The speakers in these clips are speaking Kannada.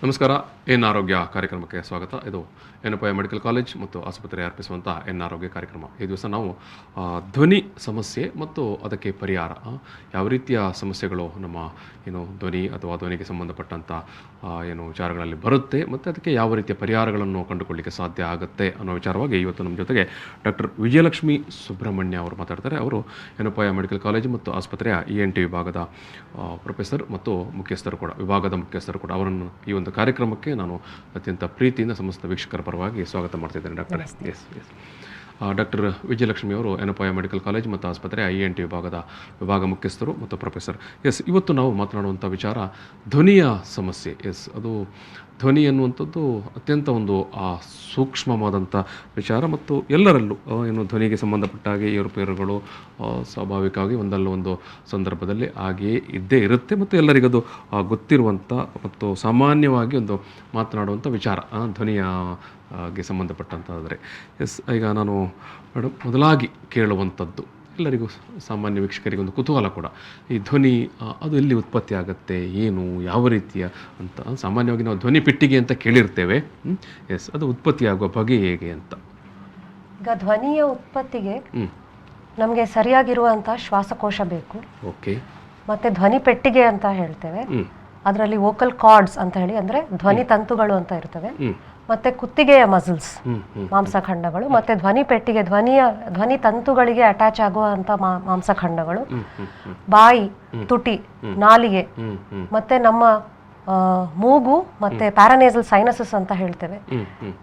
ನಮಸ್ಕಾರ. ಎನ್ ಆರೋಗ್ಯ ಕಾರ್ಯಕ್ರಮಕ್ಕೆ ಸ್ವಾಗತ. ಇದು ಯೆನೆಪೋಯ ಮೆಡಿಕಲ್ ಕಾಲೇಜ್ ಮತ್ತು ಆಸ್ಪತ್ರೆ ಅರ್ಪಿಸುವಂಥ ಎನ್ ಆರೋಗ್ಯ ಕಾರ್ಯಕ್ರಮ. ಈ ದಿವಸ ನಾವು ಧ್ವನಿ ಸಮಸ್ಯೆ ಮತ್ತು ಅದಕ್ಕೆ ಪರಿಹಾರ, ಯಾವ ರೀತಿಯ ಸಮಸ್ಯೆಗಳು ನಮ್ಮ ಧ್ವನಿ ಅಥವಾ ಧ್ವನಿಗೆ ಸಂಬಂಧಪಟ್ಟಂಥ ವಿಚಾರಗಳಲ್ಲಿ ಬರುತ್ತೆ ಮತ್ತು ಅದಕ್ಕೆ ಯಾವ ರೀತಿಯ ಪರಿಹಾರಗಳನ್ನು ಕಂಡುಕೊಳ್ಳಲಿಕ್ಕೆ ಸಾಧ್ಯ ಆಗುತ್ತೆ ಅನ್ನೋ ವಿಚಾರವಾಗಿ ಇವತ್ತು ನಮ್ಮ ಜೊತೆಗೆ ಡಾಕ್ಟರ್ ವಿಜಯಲಕ್ಷ್ಮಿ ಸುಬ್ರಹ್ಮಣ್ಯ ಅವರು ಮಾತಾಡ್ತಾರೆ. ಅವರು ಯೆನೆಪೋಯ ಮೆಡಿಕಲ್ ಕಾಲೇಜ್ ಮತ್ತು ಆಸ್ಪತ್ರೆಯ ENT ವಿಭಾಗದ ಪ್ರೊಫೆಸರ್ ಮತ್ತು ಮುಖ್ಯಸ್ಥರು ಕೂಡ, ವಿಭಾಗದ ಮುಖ್ಯಸ್ಥರು ಕೂಡ. ಅವರನ್ನು ಈ ಒಂದು ಕಾರ್ಯಕ್ರಮಕ್ಕೆ ನಾನು ಅತ್ಯಂತ ಪ್ರೀತಿಯಿಂದ ಸಮಸ್ತ ವೀಕ್ಷಕರ ಪರವಾಗಿ ಸ್ವಾಗತ ಮಾಡ್ತಿದ್ದೇನೆ. ಡಾಕ್ಟರ್ ಡಾಕ್ಟರ್ ವಿಜಯಲಕ್ಷ್ಮಿ ಅವರು ಯೆನೆಪೋಯ ಮೆಡಿಕಲ್ ಕಾಲೇಜ್ ಮತ್ತು ಆಸ್ಪತ್ರೆಯ ENT ವಿಭಾಗ ಮುಖ್ಯಸ್ಥರು ಮತ್ತು ಪ್ರೊಫೆಸರ್. ಇವತ್ತು ನಾವು ಮಾತನಾಡುವಂಥ ವಿಚಾರ ಧ್ವನಿಯ ಸಮಸ್ಯೆ. ಅದು ಧ್ವನಿ ಅನ್ನುವಂಥದ್ದು ಅತ್ಯಂತ ಒಂದು ಸೂಕ್ಷ್ಮವಾದಂಥ ವಿಚಾರ ಮತ್ತು ಎಲ್ಲರಲ್ಲೂ ಧ್ವನಿಗೆ ಸಂಬಂಧಪಟ್ಟ ಹಾಗೆ ಏರುಪೇರುಗಳು ಸ್ವಾಭಾವಿಕವಾಗಿ ಒಂದಲ್ಲ ಒಂದು ಸಂದರ್ಭದಲ್ಲಿ ಹಾಗೆಯೇ ಇದ್ದೇ ಇರುತ್ತೆ ಮತ್ತು ಎಲ್ಲರಿಗದು ಗೊತ್ತಿರುವಂಥ ಮತ್ತು ಸಾಮಾನ್ಯವಾಗಿ ಒಂದು ಮಾತನಾಡುವಂಥ ವಿಚಾರ ಧ್ವನಿಗೆ ಸಂಬಂಧಪಟ್ಟಂತಾದರೆ. ಈಗ ನಾನು ಮೇಡಮ್ ಮೊದಲಾಗಿ ಕೇಳುವಂಥದ್ದು, ಎಲ್ಲರಿಗೂ ಸಾಮಾನ್ಯ ವೀಕ್ಷಕರಿಗೆ ಒಂದು ಕುತೂಹಲ ಕೂಡ, ಈ ಧ್ವನಿ ಅದು ಎಲ್ಲಿ ಉತ್ಪತ್ತಿ ಆಗುತ್ತೆ, ಏನು ಯಾವ ರೀತಿಯ ಅಂತ. ಸಾಮಾನ್ಯವಾಗಿ ನಾವು ಧ್ವನಿ ಪೆಟ್ಟಿಗೆ ಅಂತ ಕೇಳಿರ್ತೇವೆ. ಅದು ಉತ್ಪತ್ತಿಯಾಗುವ ಬಗೆ ಹೇಗೆ ಅಂತ. ಈಗ ಧ್ವನಿಯ ಉತ್ಪತ್ತಿಗೆ ನಮಗೆ ಸರಿಯಾಗಿರುವಂಥ ಶ್ವಾಸಕೋಶ ಬೇಕು. ಓಕೆ. ಮತ್ತೆ ಧ್ವನಿ ಪೆಟ್ಟಿಗೆ ಅಂತ ಹೇಳ್ತೇವೆ. ಅದರಲ್ಲಿ ವೋಕಲ್ ಕಾರ್ಡ್ಸ್ ಅಂತ ಹೇಳಿ, ಅಂದರೆ ಧ್ವನಿ ತಂತುಗಳು ಅಂತ ಇರ್ತವೆ. ಮತ್ತೆ ಕುತ್ತಿಗೆಯ ಮಸಲ್ಸ್, ಮಾಂಸಖಂಡಗಳು, ಮತ್ತೆ ಧ್ವನಿ ಪೆಟ್ಟಿಗೆ, ಧ್ವನಿ ತಂತುಗಳಿಗೆ ಅಟ್ಯಾಚ್ ಆಗುವಂತ ಮಾಂಸಖಂಡಗಳು, ಬಾಯಿ, ತುಟಿ, ನಾಲಿಗೆ, ಮತ್ತೆ ನಮ್ಮ ಮೂಗು, ಮತ್ತೆ ಪ್ಯಾರಾನೇಸಲ್ ಸೈನಸಸ್ ಅಂತ ಹೇಳ್ತೇವೆ.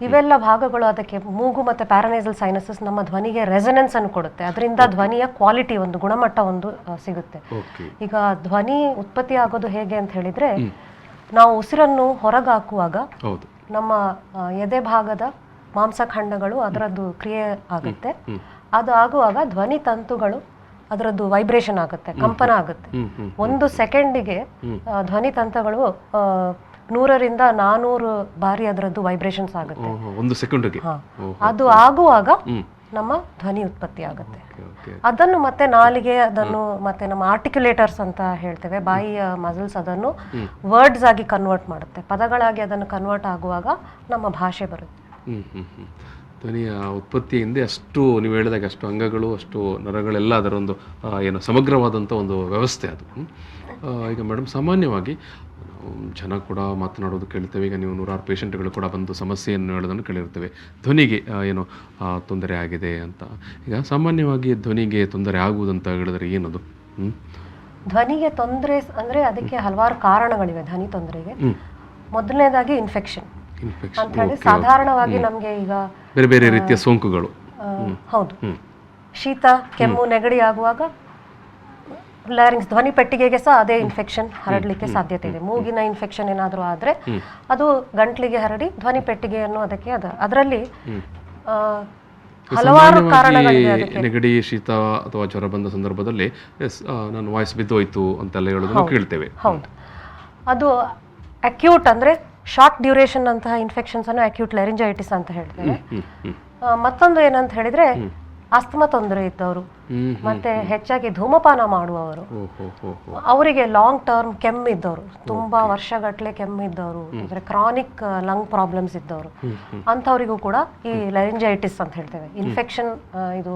ಇವೆಲ್ಲ ಭಾಗಗಳು, ಅದಕ್ಕೆ ಮೂಗು ಮತ್ತೆ ಪ್ಯಾರಾನೇಸಲ್ ಸೈನಸಸ್ ನಮ್ಮ ಧ್ವನಿಗೆ ರೆಸನೆನ್ಸ್ ಅನ್ನು ಕೊಡುತ್ತೆ. ಅದರಿಂದ ಧ್ವನಿಯ ಕ್ವಾಲಿಟಿ, ಒಂದು ಗುಣಮಟ್ಟ ಒಂದು ಸಿಗುತ್ತೆ. ಈಗ ಧ್ವನಿ ಉತ್ಪತ್ತಿ ಆಗೋದು ಹೇಗೆ ಅಂತ ಹೇಳಿದ್ರೆ, ನಾವು ಉಸಿರನ್ನು ಹೊರಗಾಕುವಾಗ ನಮ್ಮ ಎದೆ ಭಾಗದ ಮಾಂಸಖಂಡಗಳು ಅದರದ್ದು ಕ್ರಿಯೆ ಆಗುತ್ತೆ. ಅದು ಆಗುವಾಗ ಧ್ವನಿ ತಂತುಗಳು ಅದರದ್ದು ವೈಬ್ರೇಷನ್ ಆಗುತ್ತೆ, ಕಂಪನ ಆಗುತ್ತೆ. 1 ಸೆಕೆಂಡಿಗೆ ಧ್ವನಿ ತಂತುಗಳು 100 ರಿಂದ 400 ಬಾರಿ ಅದರದ್ದು ವೈಬ್ರೇಷನ್ಸ್ ಆಗುತ್ತೆ 1 ಸೆಕೆಂಡಿಗೆ. ಅದು ಆಗುವಾಗ ನಮ್ಮ ಧ್ವನಿ ಉತ್ಪತ್ತಿ ಆಗುತ್ತೆ. ಅದನ್ನು ಮತ್ತೆ ನಾಲಿಗೆ, ಅದನ್ನು ಮತ್ತೆ ನಮ್ಮ ಆರ್ಟಿಕ್ಯುಲೇಟರ್ಸ್ ಅಂತ ಹೇಳ್ತೇವೆ, ಬಾಯಿಯ ಮಸಲ್ಸ್, ಅದನ್ನು ವರ್ಡ್ಸ್ ಆಗಿ ಕನ್ವರ್ಟ್ ಮಾಡುತ್ತೆ, ಪದಗಳಾಗಿ ಅದನ್ನು ಕನ್ವರ್ಟ್ ಆಗುವಾಗ ನಮ್ಮ ಭಾಷೆ ಬರುತ್ತೆ. ಧ್ವನಿಯ ಉತ್ಪತ್ತಿ ಹಿಂದೆ ಅಷ್ಟು ನೀವು ಹೇಳಿದಾಗ ಅಷ್ಟು ಅಂಗಗಳು, ಅಷ್ಟು ನರಗಳೆಲ್ಲ ಅದರ ಒಂದು ಸಮಗ್ರವಾದಂಥ ಒಂದು ವ್ಯವಸ್ಥೆ ಅದು. ಈಗ ಮೇಡಮ್, ಸಾಮಾನ್ಯವಾಗಿ ಜನ ಕೂಡ ಮಾತನಾಡೋದು ಕೇಳ್ತೇವೆ. ಈಗ ನೀವು 100 ಪೇಷಂಟ್ಗಳು ಕೂಡ ಬಂದು ಸಮಸ್ಯೆಯನ್ನು ಹೇಳೋದನ್ನು ಕೇಳಿರ್ತೇವೆ, ಧ್ವನಿಗೆ ತೊಂದರೆ ಆಗಿದೆ ಅಂತ. ಈಗ ಸಾಮಾನ್ಯವಾಗಿ ಧ್ವನಿಗೆ ತೊಂದರೆ ಆಗುವುದಂತ ಹೇಳಿದ್ರೆ ಏನದು? ಧ್ವನಿಗೆ ತೊಂದರೆ ಅಂದರೆ ಅದಕ್ಕೆ ಹಲವಾರು ಕಾರಣಗಳಿವೆ. ಧ್ವನಿ ತೊಂದರೆಗೆ ಮೊದಲನೇದಾಗಿ ಇನ್ಫೆಕ್ಷನ್ ಅಂತ ಹೇಳಿ, ಸಾಧಾರಣವಾಗಿ ನಮಗೆ ಈಗ ಬೇರೆ ಬೇರೆ ರೀತಿಯ ಸೋಂಕುಗಳು, ಹೌದು, ಶೀತ, ಕೆಮ್ಮು, ನೆಗಡಿ ಆಗುವಾಗ ಲ್ಯಾರಿಂಗ್ಸ್, ಧ್ವನಿ ಪೆಟ್ಟಿಗೆಗೆ ಸಹ ಅದೇ ಇನ್ಫೆಕ್ಷನ್ ಹರಡಲಿಕ್ಕೆ ಸಾಧ್ಯತೆ ಇದೆ. ಮೂಗಿನ ಇನ್ಫೆಕ್ಷನ್ ಏನಾದರೂ ಆದರೆ ಅದು ಗಂಟ್ಲಿಗೆ ಹರಡಿ ಧ್ವನಿ ಪೆಟ್ಟಿಗೆಯನ್ನು ಅದಕ್ಕೆ ಅದರಲ್ಲಿ ಹಲವಾರು ಕಾರಣಗಳಿವೆ. ನೆಗಡಿ, ಶೀತ ಅಥವಾ ಜ್ವರ ಬಂದ ಸಂದರ್ಭದಲ್ಲಿ ನಾನು ವಾಯ್ಸ್ ಬಿದ್ದೋಯ್ತು ಅಂತೆಲ್ಲ ಹೇಳೋದನ್ನು ಕೇಳ್ತೇವೆ. ಹೌದು, ಅದು ಅಕ್ಯೂಟ್ ಅಂದರೆ ಶಾರ್ಟ್ ಡ್ಯೂರೇಷನ್ ಅಂತಹ ಇನ್ಫೆಕ್ಷನ್ಸ್ ಅನ್ನು ಅಕ್ಯೂಟ್ ಲೆರಿಂಜೈಟಿಸ್ ಅಂತ ಹೇಳ್ತೇವೆ. ಮತ್ತೊಂದು ಏನಂತ ಹೇಳಿದ್ರೆ, ಆಸ್ತಮಾ ತೊಂದರೆ ಇದ್ದವರು, ಮತ್ತೆ ಹೆಚ್ಚಾಗಿ ಧೂಮಪಾನ ಮಾಡುವವರು, ಅವರಿಗೆ ಲಾಂಗ್ ಟರ್ಮ್ ಕೆಮ್ಮಿದ್ದವರು, ತುಂಬಾ ವರ್ಷಗಟ್ಟಲೆ ಕೆಮ್ಮಿದ್ದವರು, ಅಂದ್ರೆ ಕ್ರಾನಿಕ್ ಲಂಗ್ ಪ್ರಾಬ್ಲಮ್ಸ್ ಇದ್ದವರು, ಅಂಥವರಿಗೂ ಕೂಡ ಈ ಲೆರಿಂಜೈಟಿಸ್ ಅಂತ ಹೇಳ್ತೇವೆ. ಇನ್ಫೆಕ್ಷನ್, ಇದು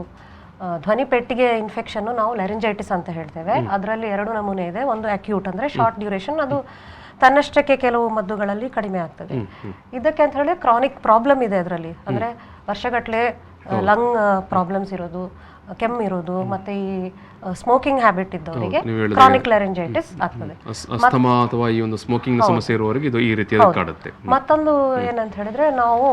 ಧ್ವನಿ ಪೆಟ್ಟಿಗೆ ಇನ್ಫೆಕ್ಷನ್ ನಾವು ಲೆರಿಂಜೈಟಿಸ್ ಅಂತ ಹೇಳ್ತೇವೆ. ಅದರಲ್ಲಿ 2 ನಮೂನೆ ಇದೆ. ಒಂದು ಅಕ್ಯೂಟ್ ಅಂದ್ರೆ ಶಾರ್ಟ್ ಡ್ಯೂರೇಷನ್, ಅದು ತನ್ನಷ್ಟಕ್ಕೆ ಕೆಲವು ಮದ್ದುಗಳಲ್ಲಿ ಕಡಿಮೆ ಆಗ್ತದೆ. ಇದಕ್ಕೆ ಅಂತ ಹೇಳಿ ಕ್ರಾನಿಕ್ ಪ್ರಾಬ್ಲಮ್ ಇದೆ ಅದರಲ್ಲಿ, ಅಂದ್ರೆ ವರ್ಷಗಟ್ಟಲೆ ಲಂಗ್ ಪ್ರಾಬ್ಲಮ್ಸ್ ಇರೋದು, ಕೆಮ್ಮು ಇರೋದು, ಮತ್ತೆ ಈ ಸ್ಮೋಕಿಂಗ್ ಹ್ಯಾಬಿಟ್ ಇದ್ದವರಿಗೆ ಕ್ರಾನಿಕ್ ಲೆರಿಂಜೈಟಿಸ್ ಆಗ್ತದೆ. ಅಸ್ತಮಾ ಅಥವಾ ಈ ಒಂದು ಸ್ಮೋಕಿಂಗ್ ಸಮಸ್ಯೆ ಇರುವವರಿಗೆ ಇದು ಈ ರೀತಿಯ ಕಾಡುತ್ತೆ. ಮತ್ತೊಂದು ಏನಂತ ಹೇಳಿದ್ರೆ, ನಾವು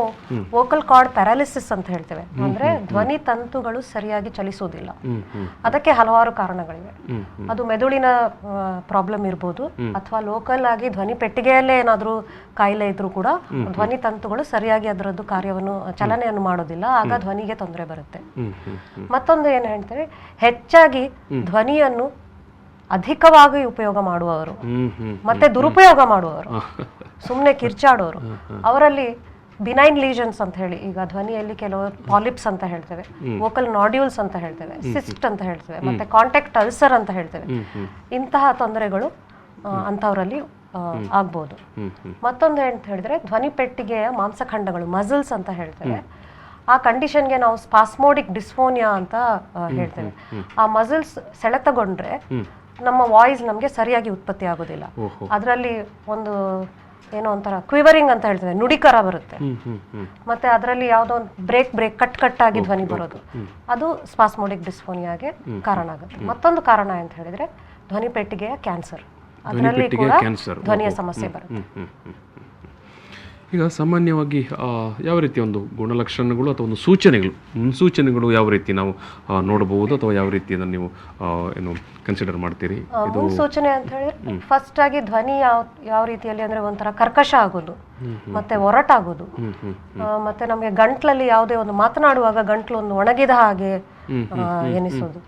ವೋಕಲ್ ಕಾರ್ಡ್ ಪ್ಯಾರಾಲಿಸಿಸ್ ಅಂತ ಹೇಳ್ತೇವೆ. ಅಂದ್ರೆ ಧ್ವನಿ ತಂತುಗಳು ಸರಿಯಾಗಿ ಚಲಿಸುವುದಿಲ್ಲ. ಅದಕ್ಕೆ ಹಲವಾರು ಕಾರಣಗಳಿವೆ. ಅದು ಮೆದುಳಿನ ಪ್ರಾಬ್ಲಮ್ ಇರ್ಬೋದು, ಅಥವಾ ಲೋಕಲ್ ಆಗಿ ಧ್ವನಿ ಪೆಟ್ಟಿಗೆಯಲ್ಲೇ ಏನಾದರೂ ಕಾಯಿಲೆ ಇದ್ರೂ ಕೂಡ ಧ್ವನಿ ತಂತುಗಳು ಸರಿಯಾಗಿ ಅದರದ್ದು ಕಾರ್ಯವನ್ನು, ಚಲನೆಯನ್ನು ಮಾಡೋದಿಲ್ಲ. ಆಗ ಧ್ವನಿಗೆ ತೊಂದರೆ ಬರುತ್ತೆ. ಮತ್ತೊಂದು ಏನು ಹೇಳ್ತೇವೆ, ಹೆಚ್ಚಾಗಿ ಧ್ವನಿಯನ್ನು ಅಧಿಕವಾಗಿ ಉಪಯೋಗ ಮಾಡುವವರು, ಮತ್ತೆ ದುರುಪಯೋಗ ಮಾಡುವವರು, ಸುಮ್ಮನೆ ಕಿರ್ಚಾಡೋರು, ಅವರಲ್ಲಿ ಬಿನೈನ್ ಲೀಜನ್ಸ್ ಅಂತ ಹೇಳಿ, ಈಗ ಧ್ವನಿಯಲ್ಲಿ ಕೆಲವು ಪಾಲಿಪ್ಸ್ ಅಂತ ಹೇಳ್ತೇವೆ, ವೋಕಲ್ ನಾಡ್ಯೂಲ್ಸ್ ಅಂತ ಹೇಳ್ತೇವೆ, ಸಿಸ್ಟ್ ಅಂತ ಹೇಳ್ತೇವೆ, ಮತ್ತೆ ಕಾಂಟ್ಯಾಕ್ಟ್ ಅಲ್ಸರ್ ಅಂತ ಹೇಳ್ತೇವೆ. ಇಂತಹ ತೊಂದರೆಗಳು ಅಂಥವರಲ್ಲಿ ಆಗ್ಬೋದು. ಮತ್ತೊಂದು ಅಂತ ಹೇಳಿದ್ರೆ ಧ್ವನಿ ಪೆಟ್ಟಿಗೆಯ ಮಾಂಸಖಂಡಗಳು ಮಸಲ್ಸ್ ಅಂತ ಹೇಳ್ತೇವೆ. ಆ ಕಂಡೀಷನ್ಗೆ ನಾವು ಸ್ಪಾಸ್ಮೋಡಿಕ್ ಡಿಸ್ಫೋನಿಯಾ ಅಂತ ಹೇಳ್ತೇವೆ. ಆ ಮಸಲ್ಸ್ ಸೆಳೆತಗೊಂಡ್ರೆ ನಮ್ಮ ವಾಯ್ಸ್ ನಮಗೆ ಸರಿಯಾಗಿ ಉತ್ಪತ್ತಿ ಆಗೋದಿಲ್ಲ. ಅದರಲ್ಲಿ ಒಂದು ಏನೋ ಒಂಥರ ಕ್ವಿವರಿಂಗ್ ಅಂತ ಹೇಳ್ತೇವೆ, ನುಡಿಕರ ಬರುತ್ತೆ. ಮತ್ತೆ ಅದರಲ್ಲಿ ಯಾವುದೋ ಒಂದು ಬ್ರೇಕ್ ಕಟ್ ಆಗಿ ಧ್ವನಿ ಬರೋದು, ಅದು ಸ್ಪಾಸ್ಮೋಡಿಕ್ ಡಿಸ್ಫೋನಿಯಾಗೆ ಕಾರಣ ಆಗುತ್ತೆ. ಮತ್ತೊಂದು ಕಾರಣ ಅಂತ ಹೇಳಿದ್ರೆ ಧ್ವನಿ ಪೆಟ್ಟಿಗೆಯ ಕ್ಯಾನ್ಸರ್, ಅದರಲ್ಲಿ ಕೂಡ ಧ್ವನಿಯ ಸಮಸ್ಯೆ ಬರುತ್ತೆ. ಈಗ ಸಾಮಾನ್ಯವಾಗಿ ಯಾವ ರೀತಿಯ ಒಂದು ಗುಣಲಕ್ಷಣಗಳು ಅಥವಾ ಒಂದು ಮುನ್ಸೂಚನೆಗಳು ಯಾವ ರೀತಿ ನಾವು ನೋಡಬಹುದು ಅಥವಾ ಯಾವ ರೀತಿಯನ್ನು ನೀವು ಏನು ಕನ್ಸಿಡರ್ ಮಾಡ್ತೀರಿ? ಮುನ್ಸೂಚನೆ ಅಂತ ಹೇಳಿದ್ರೆ ಫಸ್ಟ್ ಆಗಿ ಧ್ವನಿ ಯಾವ ರೀತಿಯಲ್ಲಿ ಅಂದ್ರೆ ಒಂಥರ ಕರ್ಕಶ ಆಗೋದು, ಮತ್ತೆ ಒರಟಾಗೋದು, ಮತ್ತೆ ನಮಗೆ ಗಂಟ್ಲಲ್ಲಿ ಯಾವುದೇ ಒಂದು ಮಾತನಾಡುವಾಗ ಗಂಟ್ಲು ಒಂದು ಒಣಗಿದ ಹಾಗೆ ಎನಿಸೋದು.